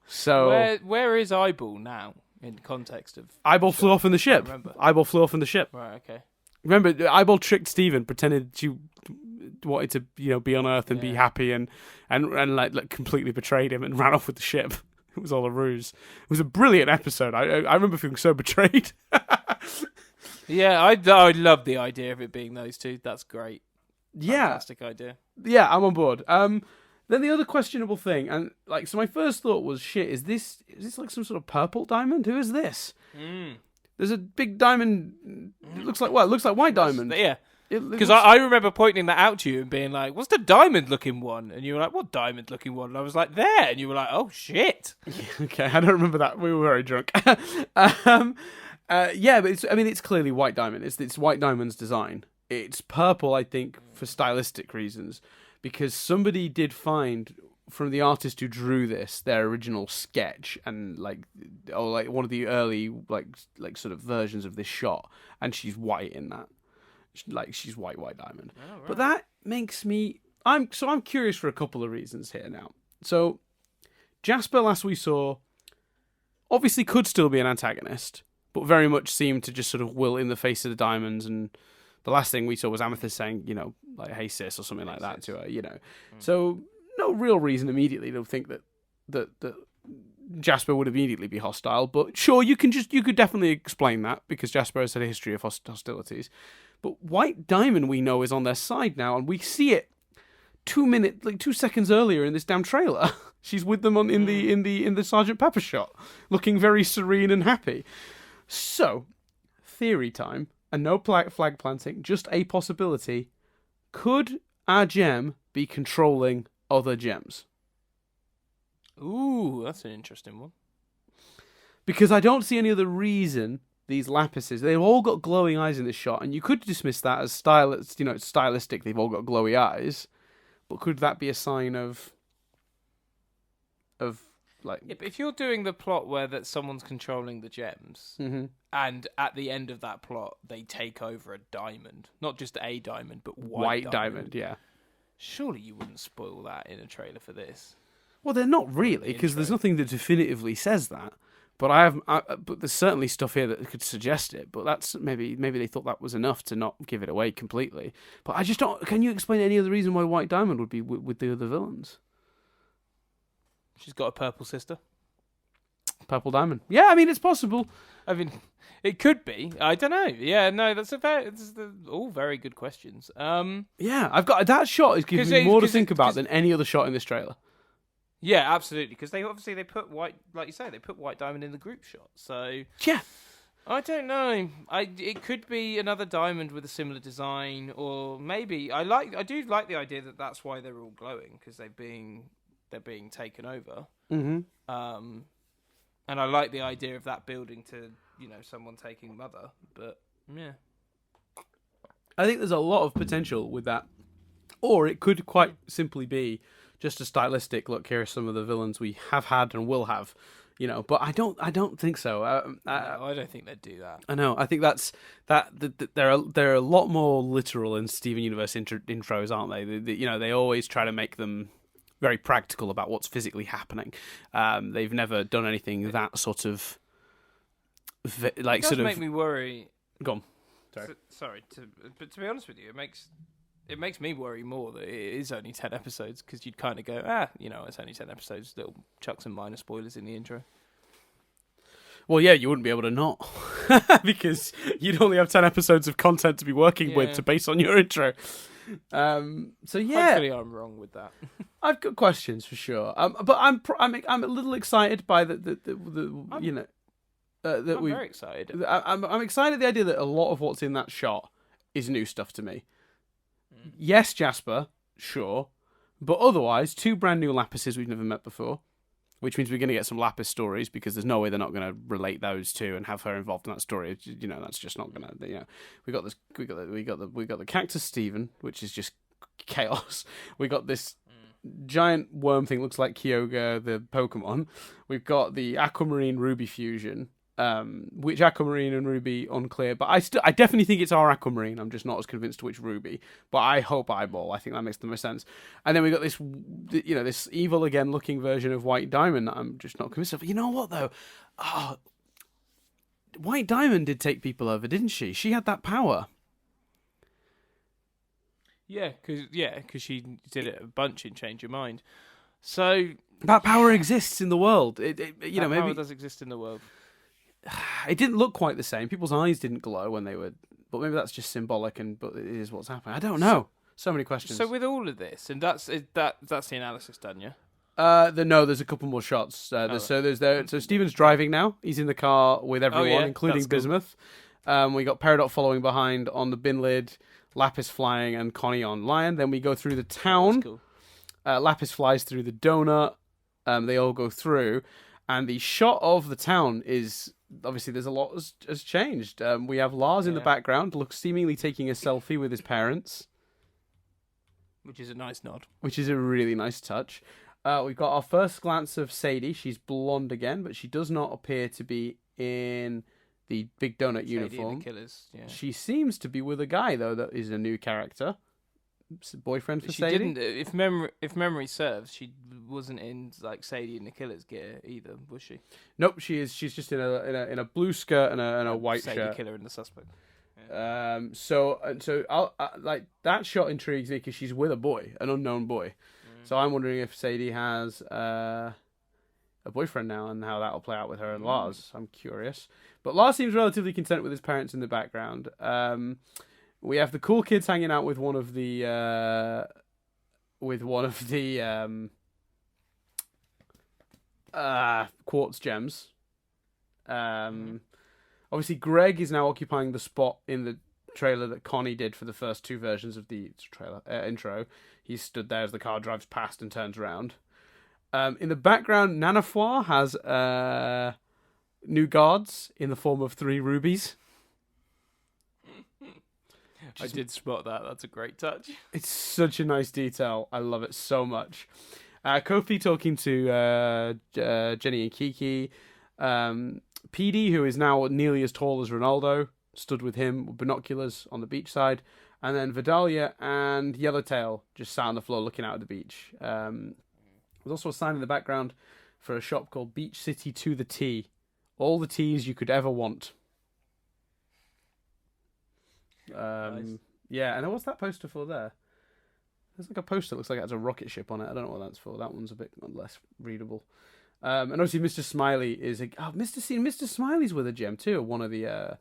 A: So
B: where is Eyeball now in context of
A: Eyeball flew off in the ship. Eyeball flew off in the ship.
B: Right, okay.
A: Remember, Eyeball tricked Stephen, pretended she wanted to, be on Earth and be happy, and like completely betrayed him and ran off with the ship. It was all a ruse. It was a brilliant episode. I remember feeling so betrayed.
B: Yeah, I love the idea of it being those 2. That's great.
A: Yeah,
B: fantastic idea.
A: Yeah, I'm on board. Then the other questionable thing, and so my first thought was, shit, is this like some sort of purple diamond? Who is this? There's a big diamond. It looks like white diamond.
B: Yeah. Because I remember pointing that out to you and being like, what's the diamond-looking one? And you were like, what diamond-looking one? And I was like, there. And you were like, oh, shit.
A: Okay, I don't remember that. We were very drunk. But it's clearly white diamond. It's white diamond's design. It's purple, I think, for stylistic reasons. Because somebody did find, from the artist who drew this, their original sketch and one of the early sort of versions of this shot, and she's white in that. She's white diamond. Oh, right. But that makes me... I'm curious for a couple of reasons here now. So, Jasper, last we saw, obviously could still be an antagonist, but very much seemed to just sort of will in the face of the diamonds, and the last thing we saw was Amethyst saying, hey sis, or something like that to her, So, no real reason immediately to think that Jasper would immediately be hostile, but sure, you could definitely explain that, because Jasper has had a history of hostilities. But White Diamond, we know, is on their side now, and we see it 2 seconds earlier in this damn trailer. She's with them in the Sergeant Pepper shot, looking very serene and happy. So, theory time, and no flag planting, just a possibility. Could our gem be controlling other gems?
B: Ooh, that's an interesting one.
A: Because I don't see any other reason these lapises, they've all got glowing eyes in this shot, and you could dismiss that as stylistic, they've all got glowy eyes, but could that be a sign of like...
B: Yeah, but if you're doing the plot where that someone's controlling the gems, and at the end of that plot, they take over a diamond, not just a diamond, but white diamond,
A: yeah.
B: Surely you wouldn't spoil that in a trailer for this.
A: Well, they're not really, because there's nothing that definitively says that. But but there's certainly stuff here that could suggest it. But that's maybe they thought that was enough to not give it away completely. But I just don't. Can you explain any other reason why White Diamond would be with the other villains?
B: She's got a purple sister.
A: Purple Diamond. Yeah, I mean, it's possible.
B: I mean, it could be. I don't know. Yeah, no, all very good questions.
A: Yeah, I've got that shot is giving me more to think about than any other shot in this trailer.
B: Yeah, absolutely. Because they put White, like you say, they put White Diamond in the group shot. So
A: yeah,
B: I don't know. It could be another diamond with a similar design, or maybe I do like the idea that that's why they're all glowing, because they're being taken over.
A: Mm-hmm.
B: And I like the idea of that building to someone taking Mother. But yeah,
A: I think there's a lot of potential with that, or it could quite simply be just a stylistic look. Here are some of the villains we have had and will have. But I don't think so.
B: no, I don't think they'd do that.
A: I know. I think that they're a lot more literal in Steven Universe intros, aren't they? They always try to make them very practical about what's physically happening. They've never done anything that sort of like
B: it does
A: sort of
B: make me worry.
A: Go on.
B: Sorry. But to be honest with you, it makes me worry more that it is only 10 episodes, because you'd kind of go, it's only 10 episodes, little chuck some minor spoilers in the intro.
A: Well, yeah, you wouldn't be able to not, because you'd only have 10 episodes of content to be working with to base on your intro. So yeah,
B: hopefully I'm wrong with that.
A: I've got questions for sure. But I'm a little excited by that
B: I'm very excited.
A: I'm excited at the idea that a lot of what's in that shot is new stuff to me. Yes, Jasper, sure. But otherwise, 2 brand new Lapises we've never met before, which means we're going to get some Lapis stories, because there's no way they're not going to relate those two and have her involved in that story. That's just not going to. We got the Cactus Steven, which is just chaos. We got this giant worm thing, looks like Kyogre, the Pokemon. We've got the Aquamarine Ruby fusion. Which Aquamarine and Ruby, unclear, but I definitely think it's our Aquamarine. I'm just not as convinced which Ruby, but I hope Eyeball. I think that makes the most sense. And then we got this, this evil again looking version of White Diamond that I'm just not convinced of. You know what though? White Diamond did take people over, didn't she? She had that power.
B: Yeah, because she did it a bunch in Change Your Mind. So
A: that power exists in the world. Maybe
B: power does exist in the world.
A: It didn't look quite the same. People's eyes didn't glow when they were, but maybe that's just symbolic, but it is what's happening. I don't know. So many questions.
B: So with all of this, and that's the analysis done, yeah?
A: No, there's a couple more shots. So Steven's driving now. He's in the car with everyone, including Bismuth. We got Peridot following behind on the bin lid, Lapis flying, and Connie on Lion. Then we go through the town.
B: Cool.
A: Lapis flies through the donut. They all go through, and the shot of the town is obviously there's a lot has changed. We have Lars in the background, looks seemingly taking a selfie with his parents,
B: which is a nice nod.
A: Which is a really nice touch. We've got our first glance of Sadie. She's blonde again, but she does not appear to be in the big donut uniform.
B: And the Killers, yeah.
A: She seems to be with a guy though that is a new character. Boyfriend for Sadie.
B: She didn't. If memory serves, she wasn't in like Sadie and the Killer's gear either, was she?
A: Nope, she is. She's just in a blue skirt and a white
B: Sadie,
A: shirt.
B: Killer, and the Suspect.
A: Yeah. So like that shot intrigues me because she's with a boy, an unknown boy. So I'm wondering if Sadie has a boyfriend now and how that'll play out with her and Lars. I'm curious, but Lars seems relatively content with his parents in the background. We have the cool kids hanging out with one of the quartz gems. Obviously, Greg is now occupying the spot in the trailer that Connie did for the first 2 versions of the trailer intro. He stood there as the car drives past and turns around. In the background, Nanafois has new guards in the form of 3 rubies.
B: I did spot that. That's a great touch.
A: It's such a nice detail. I love it so much. Kofi talking to Jenny and Kiki. PD, who is now nearly as tall as Ronaldo, stood with him with binoculars on the beachside. And then Vidalia and Yellowtail just sat on the floor looking out at the beach. There's also a sign in the background for a shop called Beach City to the T. All the teas you could ever want.
B: Nice.
A: Yeah, and what's that poster for there? There's like a poster that looks like it has a rocket ship on it. I don't know what that's for. That one's a bit less readable. And obviously, Mr. Smiley is Mr. Smiley's with a gem too. One of the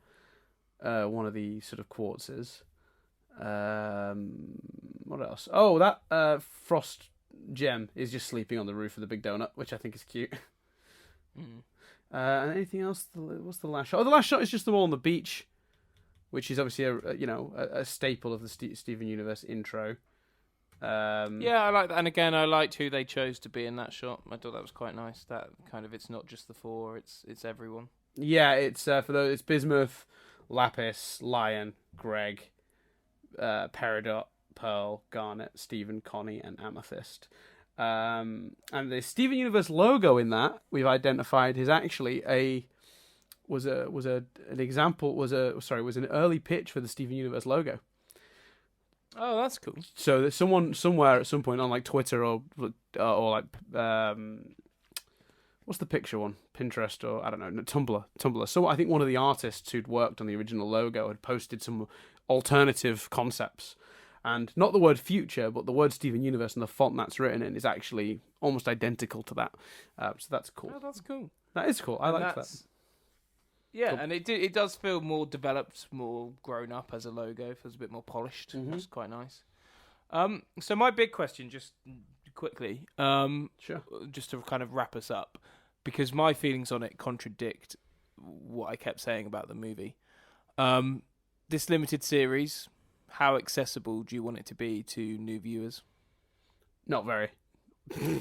A: sort of quartzes. What else? Oh, that frost gem is just sleeping on the roof of the big donut, which I think is cute. And anything else? What's the last shot? Oh, the last shot is just them all on the beach, which is obviously a staple of the Steven Universe intro.
B: Yeah, I like that, and again, I liked who they chose to be in that shot. I thought that was quite nice. That kind of, it's not just the four; it's everyone.
A: Yeah, it's for those. It's Bismuth, Lapis, Lion, Greg, Peridot, Pearl, Garnet, Stephen, Connie, and Amethyst. And the Steven Universe logo in that we've identified is actually was an early pitch for the Steven Universe logo.
B: Oh, that's cool.
A: So there's someone somewhere at some point on like Twitter or like what's the picture one? Pinterest or I don't know, Tumblr. So I think one of the artists who'd worked on the original logo had posted some alternative concepts. And not the word future, but the word Steven Universe and the font that's written in is actually almost identical to that. So that's cool.
B: Oh, that's cool.
A: That is cool. I like that.
B: Yeah,
A: Cool.
B: and it does feel more developed, more grown up as a logo. It feels a bit more polished, which is quite nice. So my big question, just quickly,
A: Sure.
B: just to kind of wrap us up, because my feelings on it contradict what I kept saying about the movie. This limited series, how accessible do you want it to be to new viewers?
A: Not very.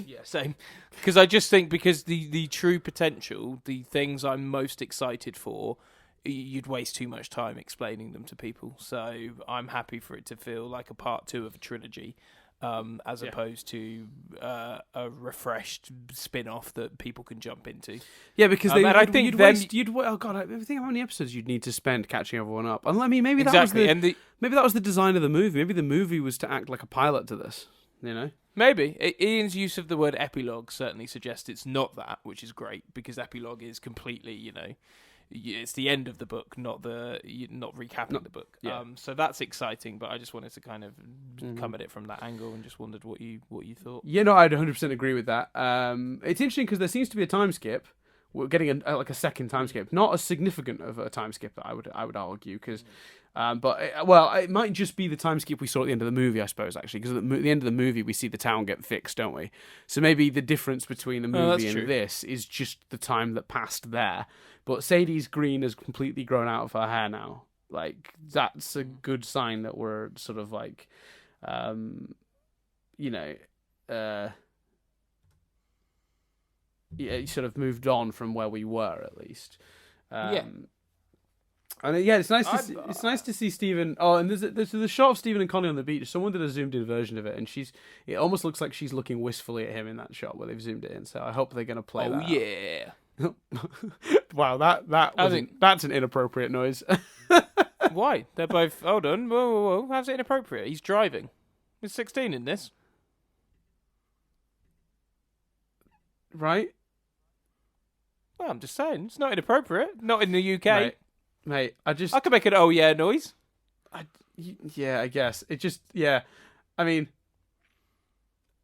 B: Yeah, same. Because I just think the true potential, the things I'm most excited for, you'd waste too much time explaining them to people. So I'm happy for it to feel like a part 2 of a trilogy, as opposed to a refreshed spin-off that people can jump into.
A: Yeah, because
B: I think
A: you'd waste. Oh god, I think how many episodes you'd need to spend catching everyone up. And I mean, maybe that was maybe that was the design of the movie. Maybe the movie was to act like a pilot to this. You know.
B: Maybe. Ian's use of the word epilogue certainly suggests it's not that, which is great, because epilogue is completely, it's the end of the book, not recapping the book.
A: Yeah.
B: So that's exciting, but I just wanted to kind of come at it from that angle and just wondered what you thought.
A: Yeah, no, I'd 100% agree with that. It's interesting because there seems to be a time skip. We're getting a second time skip, not as significant of a time skip that I would argue, because. It might just be the time skip we saw at the end of the movie, I suppose, actually, because at the end of the movie we see the town get fixed, don't we? So maybe the difference between the movie and this is just the time that passed there. But Sadie's green has completely grown out of her hair now. Like, that's a good sign that we're sort of like, sort of moved on from where we were, at least. And it's nice to see Stephen. Oh, and there's the shot of Stephen and Connie on the beach. Someone did a zoomed in version of it, and it almost looks like she's looking wistfully at him in that shot where they've zoomed it in. So I hope they're going to play that.
B: Oh yeah.
A: Wow, that's an inappropriate noise.
B: Why? They're both. Hold on. Whoa. How's it inappropriate? He's driving. He's 16 in this.
A: Right?
B: Well, I'm just saying, it's not inappropriate. Not in the UK.
A: Mate, I
B: could make an oh yeah noise.
A: I guess. It just, I mean,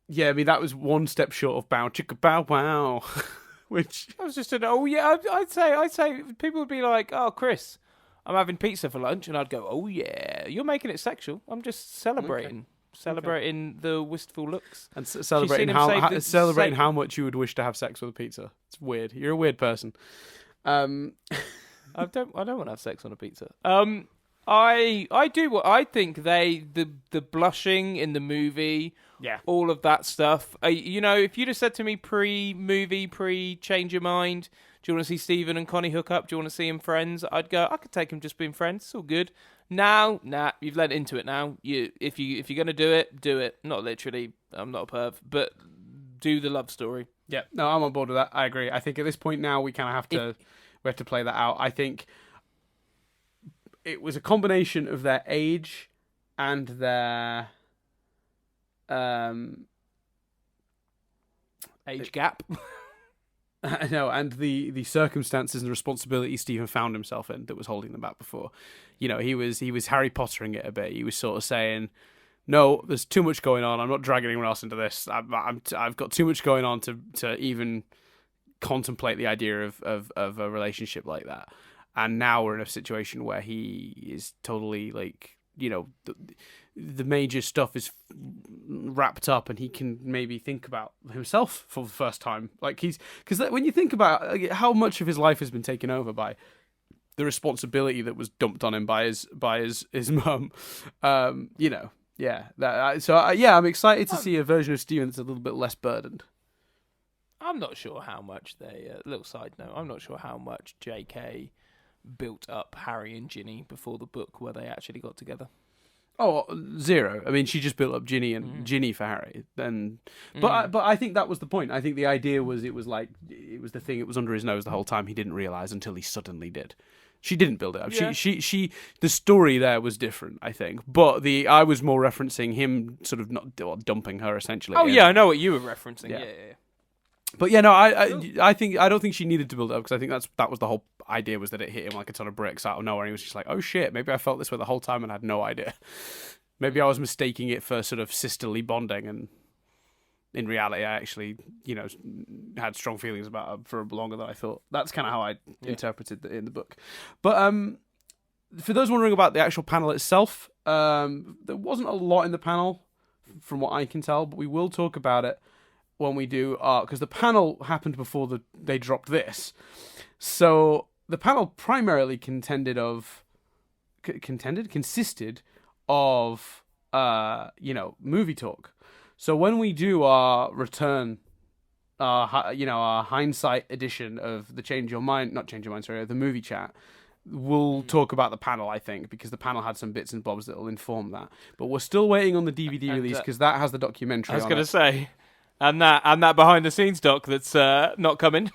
A: that was one step short of bow chicka bow wow. Which
B: I was just an oh yeah. I'd say people would be like, oh Chris, I'm having pizza for lunch, and I'd go, oh yeah, you're making it sexual. I'm just celebrating. Celebrating the wistful looks
A: and celebrating how much you would wish to have sex with a pizza. It's weird. You're a weird person.
B: I don't want to have sex on a pizza. I do what I think the blushing in the movie, all of that stuff. If you'd have said to me pre change your mind, do you want to see Stephen and Connie hook up? Do you want to see them friends? I'd go, I could take them just being friends. It's all good. Now, you've led into it now. If you're gonna do it. Not literally. I'm not a perv, but do the love story.
A: Yeah, no, I'm on board with that. I agree. I think at this point now we kind of have to. We have to play that out. I think it was a combination of their age and their
B: age gap.
A: No, and the circumstances and the responsibilities Stephen found himself in that was holding them back before. He was Harry Pottering it a bit. He was sort of saying, "No, there's too much going on. I'm not dragging anyone else into this. I've got too much going on to even." contemplate the idea of a relationship like that. And now we're in a situation where he is totally like, the major stuff is wrapped up, and he can maybe think about himself for the first time. Like because when you think about how much of his life has been taken over by the responsibility that was dumped on him by his mum, I'm excited to see a version of Steven that's a little bit less burdened.
B: I'm not sure how much little side note, I'm not sure how much JK built up Harry and Ginny before the book where they actually got together.
A: Oh, zero. I mean, she just built up Ginny for Harry. But I think that was the point. I think the idea was it was the thing. It was under his nose the whole time. He didn't realize until he suddenly did. She didn't build it up. Yeah. She the story there was different, I think. But I was more referencing him sort of not dumping her essentially.
B: Oh yeah, I know what you were referencing. Yeah.
A: But yeah, no, I don't think she needed to build it up, because I think that was the whole idea, was that it hit him like a ton of bricks out of nowhere. And he was just like, oh shit, maybe I felt this way the whole time and had no idea. Maybe I was mistaking it for sort of sisterly bonding, and in reality, I actually, had strong feelings about her for longer than I thought. That's kind of how I interpreted it in the book. But for those wondering about the actual panel itself, there wasn't a lot in the panel, from what I can tell, but we will talk about it when we do because the panel happened before they dropped this. So the panel primarily consisted of movie talk. So when we do our return, our hindsight edition of the the movie chat, we'll talk about the panel, I think, because the panel had some bits and bobs that will inform that. But we're still waiting on the DVD release, because that has the documentary.
B: I was going to say, and that behind the scenes doc that's not coming.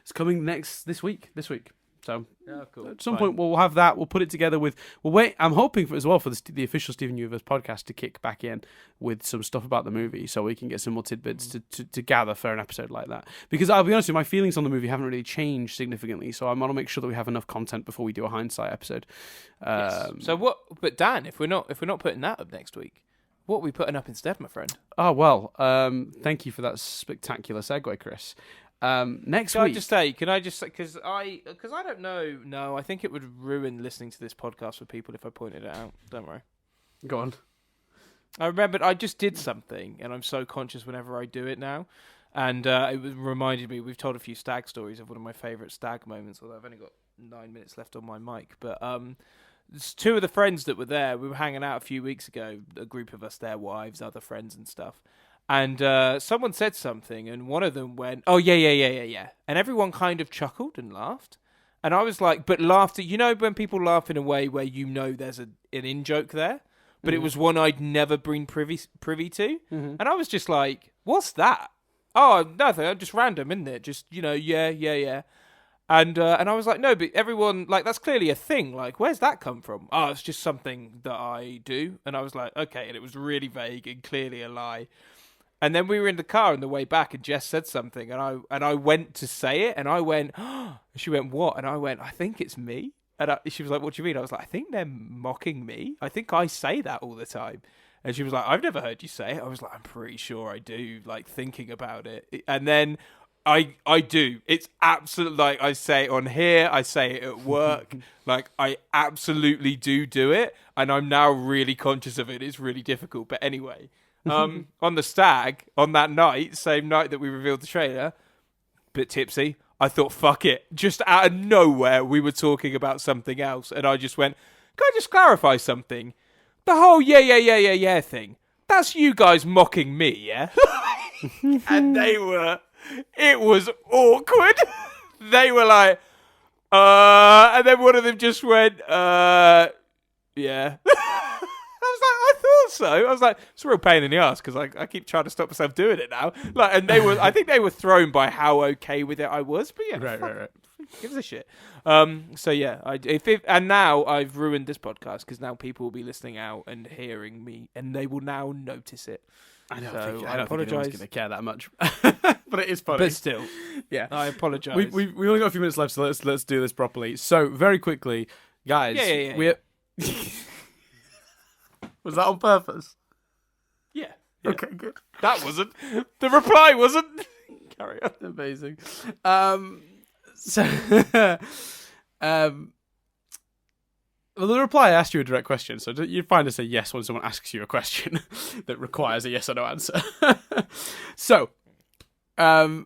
A: It's coming this week. So
B: cool.
A: At some point we'll have that. We'll put it together with. We'll wait. I'm hoping for the official Steven Universe podcast to kick back in with some stuff about the movie, so we can get some more tidbits to gather for an episode like that. Because I'll be honest with you, my feelings on the movie haven't really changed significantly, so I want to make sure that we have enough content before we do a hindsight episode.
B: Yes. So what? But Dan, if we're not putting that up next week, what are we putting up instead, my friend?
A: Oh well, thank you for that spectacular segue, Chris. Next week.
B: Can I just say, because I don't know. No, I think it would ruin listening to this podcast for people if I pointed it out. Don't worry.
A: Go on.
B: I remembered I just did something, and I'm so conscious whenever I do it now. And it reminded me, we've told a few stag stories of one of my favourite stag moments, although I've only got 9 minutes left on my mic. But two of the friends that were there, we were hanging out a few weeks ago, a group of us, their wives, other friends and stuff. And someone said something, and one of them went, oh, yeah. And everyone kind of chuckled and laughed. And I was like, but laughed at, when people laugh in a way where there's an in-joke there, but it was one I'd never been privy to. Mm-hmm. And I was just like, what's that? Oh, nothing, just random, isn't it? Just, yeah. And I was like, no, but everyone, like, that's clearly a thing. Like, where's that come from? Oh, it's just something that I do. And I was like, okay. And it was really vague and clearly a lie. And then we were in the car on the way back, and Jess said something, and I went to say it, and I went, oh. She went, what? And I went, I think it's me. And she was like, what do you mean? I was like, I think they're mocking me. I think I say that all the time. And she was like, I've never heard you say it. I was like, I'm pretty sure I do, like, thinking about it. And then I do. It's absolutely, like, I say it on here, I say it at work. Like, I absolutely do it, and I'm now really conscious of it. It's really difficult. But anyway... on the stag, on that night, same night that we revealed the trailer, bit tipsy, I thought, fuck it. Just out of nowhere, we were talking about something else, and I just went, can I just clarify something? The whole yeah thing, that's you guys mocking me, yeah? And it was awkward. They were like, and then one of them just went, yeah. So I was like, it's a real pain in the ass, because I keep trying to stop myself doing it now. Like, and I think they were thrown by how okay with it I was. But yeah, right. Gives a shit. So yeah, and now I've ruined this podcast, because now people will be listening out and hearing me, and they will now notice it.
A: I don't think anyone's going to care that much, but it is funny.
B: But still,
A: yeah,
B: I apologise.
A: We only got a few minutes left, so let's do this properly. So very quickly, guys,
B: yeah.
A: Was that on purpose?
B: Yeah.
A: Okay, good.
B: That wasn't. The reply wasn't. Carry on.
A: Amazing. So, well, the reply asked you a direct question, so you're fine to say yes when someone asks you a question that requires a yes or no answer. So, Patreon.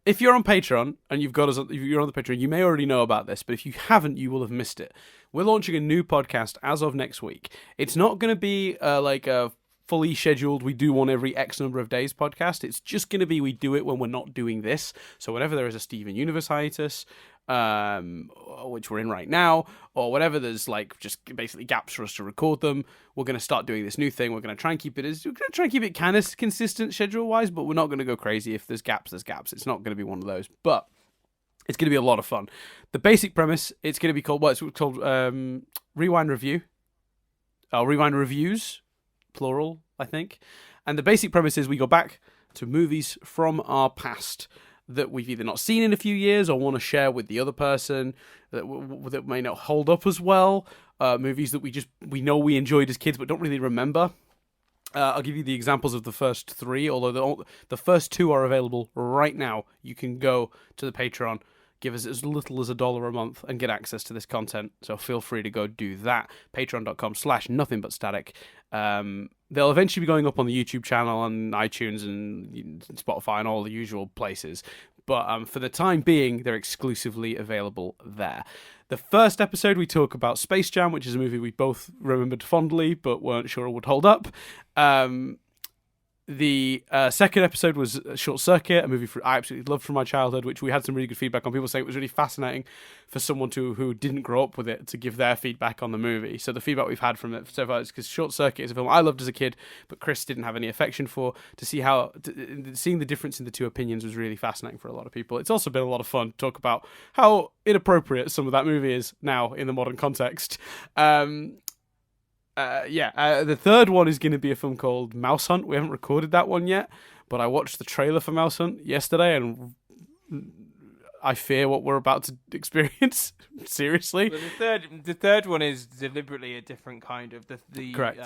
A: If you're on Patreon and you've got us, if you're on the Patreon, you may already know about this, but if you haven't, you will have missed it. We're launching a new podcast as of next week. It's not going to be like a fully scheduled, we do one every X number of days podcast. It's just going to be we do it when we're not doing this. So whenever there is a Steven Universe hiatus, which we're in right now, or whatever, there's like just basically gaps for us to record them. We're going to start doing this new thing. We're going to try and keep it kind of consistent schedule wise, but we're not going to go crazy. If there's gaps, there's gaps. It's not going to be one of those, but it's going to be a lot of fun. The basic premise, it's going to be called Rewind Review. Rewind Reviews, plural, I think. And the basic premise is we go back to movies from our past that we've either not seen in a few years or want to share with the other person that may not hold up as well. Movies that we know we enjoyed as kids but don't really remember. I'll give you the examples of the first three, although the first two are available right now. You can go to the Patreon, give us as little as $1 a month and get access to this content. So feel free to go do that. Patreon.com/nothingbutstatic. They'll eventually be going up on the YouTube channel, on iTunes and Spotify and all the usual places. But for the time being, they're exclusively available there. The first episode, we talk about Space Jam, which is a movie we both remembered fondly, but weren't sure it would hold up. The second episode was Short Circuit, a movie I absolutely loved from my childhood, which we had some really good feedback on. People saying it was really fascinating for someone who didn't grow up with it to give their feedback on the movie. So the feedback we've had from it so far is because Short Circuit is a film I loved as a kid, but Chris didn't have any affection for. Seeing the difference in the two opinions was really fascinating for a lot of people. It's also been a lot of fun to talk about how inappropriate some of that movie is now in the modern context. The third one is going to be a film called Mouse Hunt. We haven't recorded that one yet, but I watched the trailer for Mouse Hunt yesterday, and I fear what we're about to experience. Seriously.
B: Well, the third one is deliberately a different kind of the
A: correct.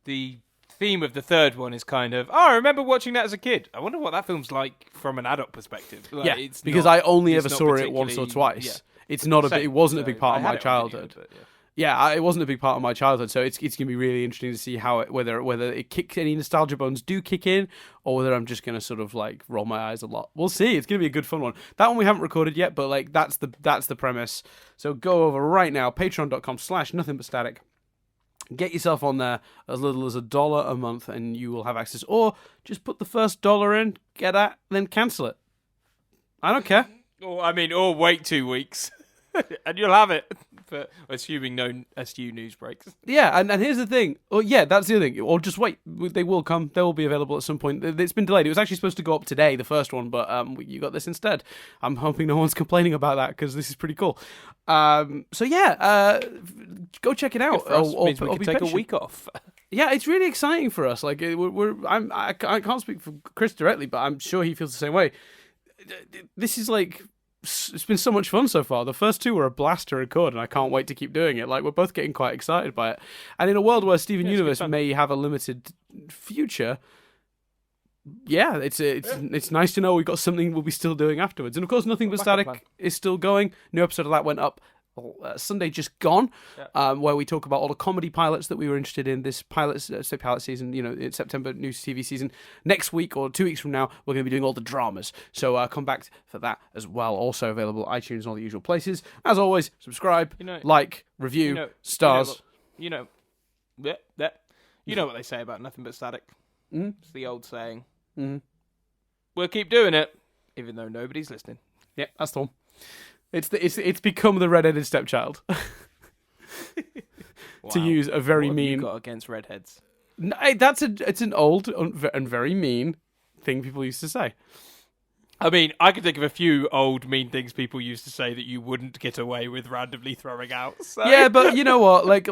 B: The theme of the third one is kind of, I remember watching that as a kid. I wonder what that film's like from an adult perspective. Like,
A: yeah, because I only ever saw it once or twice. Yeah. It's not it wasn't a big part of my childhood. Video, but, yeah, it wasn't a big part of my childhood, so it's going to be really interesting to see how whether it kicks any nostalgia bones do kick in, or whether I'm just going to sort of like roll my eyes a lot. We'll see. It's going to be a good fun one. That one we haven't recorded yet, but like that's the premise. So go over right now, patreon.com/nothingbutstatic. Get yourself on there as little as $1 a month, and you will have access. Or just put the first $1 in, get that, then cancel it. I don't care.
B: Or wait 2 weeks, and you'll have it. For assuming no SU news breaks.
A: Yeah, and here's the thing. Oh, yeah, that's the other thing. Or just wait. They will come. They will be available at some point. It's been delayed. It was actually supposed to go up today, the first one, but you got this instead. I'm hoping no one's complaining about that because this is pretty cool. Go check it out.
B: Means we can take a week off.
A: Yeah, it's really exciting for us. Like I can't speak for Chris directly, but I'm sure he feels the same way. This is like. It's been so much fun so far. The first two were a blast to record, and I can't wait to keep doing it. Like, we're both getting quite excited by it. And in a world where Steven Universe may have a limited future, yeah, it's nice to know we've got something we'll be still doing afterwards. And of course, Nothing But Static is still going. New episode of that went up Sunday just gone, where we talk about all the comedy pilots that we were interested in this pilot season, in September, new TV season. Next week or 2 weeks from now, we're going to be doing all the dramas. So come back for that as well. Also available iTunes and all the usual places. As always, subscribe, like, review, stars.
B: You know what they say about Nothing But Static.
A: Mm-hmm.
B: It's the old saying.
A: Mm-hmm.
B: We'll keep doing it, even though nobody's listening.
A: Yeah, that's the one. It's become the redheaded stepchild.
B: Wow.
A: To use a very
B: what
A: mean.
B: Have you got against redheads?
A: No, it's an old and very mean thing people used to say.
B: I mean, I could think of a few old mean things people used to say that you wouldn't get away with randomly throwing out. So.
A: Yeah, but you know what? Like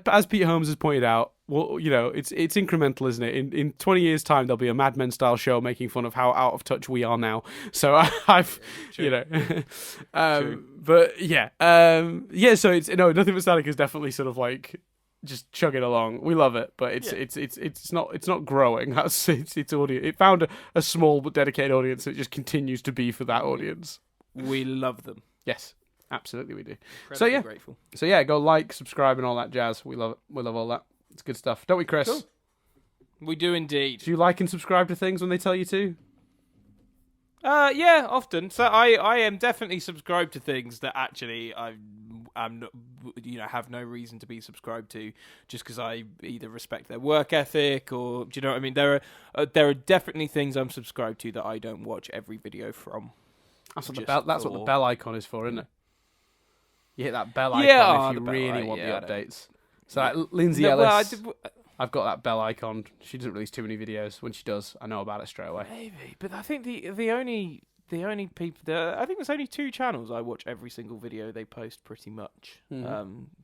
A: as Pete Holmes has pointed out, well, it's incremental, isn't it? In 20 years' time, there'll be a Mad Men style show making fun of how out of touch we are now. So I've,
B: True.
A: but yeah. So it's Nothing But Static is definitely sort of like just chugging along. We love it, but it's not growing. That's its audience. It found a small but dedicated audience. It just continues to be for that audience.
B: We love them.
A: Yes, absolutely we do.
B: Incredibly grateful.
A: So yeah, go like, subscribe, and all that jazz. We love it. We love all that. It's good stuff, don't we, Chris?
B: Cool. We do indeed.
A: Do you like and subscribe to things when they tell you to?
B: Yeah, often. So I am definitely subscribed to things that actually I'm not, have no reason to be subscribed to, just because I either respect their work ethic or, do you know what I mean? There are definitely things I'm subscribed to that I don't watch every video from.
A: That's what the bell icon is for, isn't it? You hit that bell icon if you really want the updates. So like Lindsay Ellis, I've got that bell icon. She doesn't release too many videos. When she does, I know about it straight away.
B: Maybe, but I think the only people I think there's only 2 channels I watch every single video they post pretty much.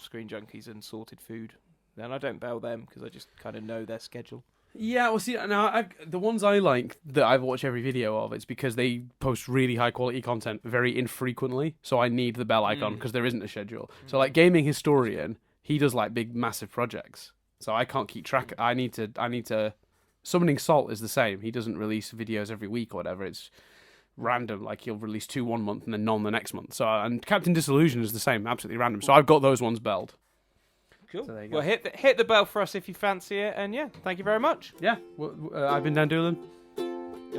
B: Screen Junkies and Sorted Food. And I don't bail them because I just kind of know their schedule.
A: Yeah, well, see, now the ones I like that I've watched every video of, it's because they post really high quality content very infrequently. So I need the bell icon because there isn't a schedule. So like Gaming Historian, he does like big massive projects. So I can't keep track. I need to. Summoning Salt is the same. He doesn't release videos every week or whatever. It's random. Like he'll release 2 one month and then none the next month. So and Captain Disillusion is the same. Absolutely random. So I've got those ones belled.
B: Cool.
A: So there you go.
B: Well, hit the bell for us if you fancy it. And yeah, thank you very much.
A: Yeah. Well, I've been Dan Doolan.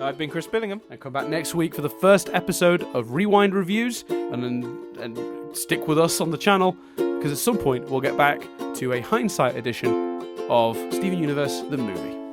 B: I've been Chris Billingham.
A: And come back next week for the first episode of Rewind Reviews, and stick with us on the channel because at some point we'll get back to a hindsight edition of Steven Universe the movie.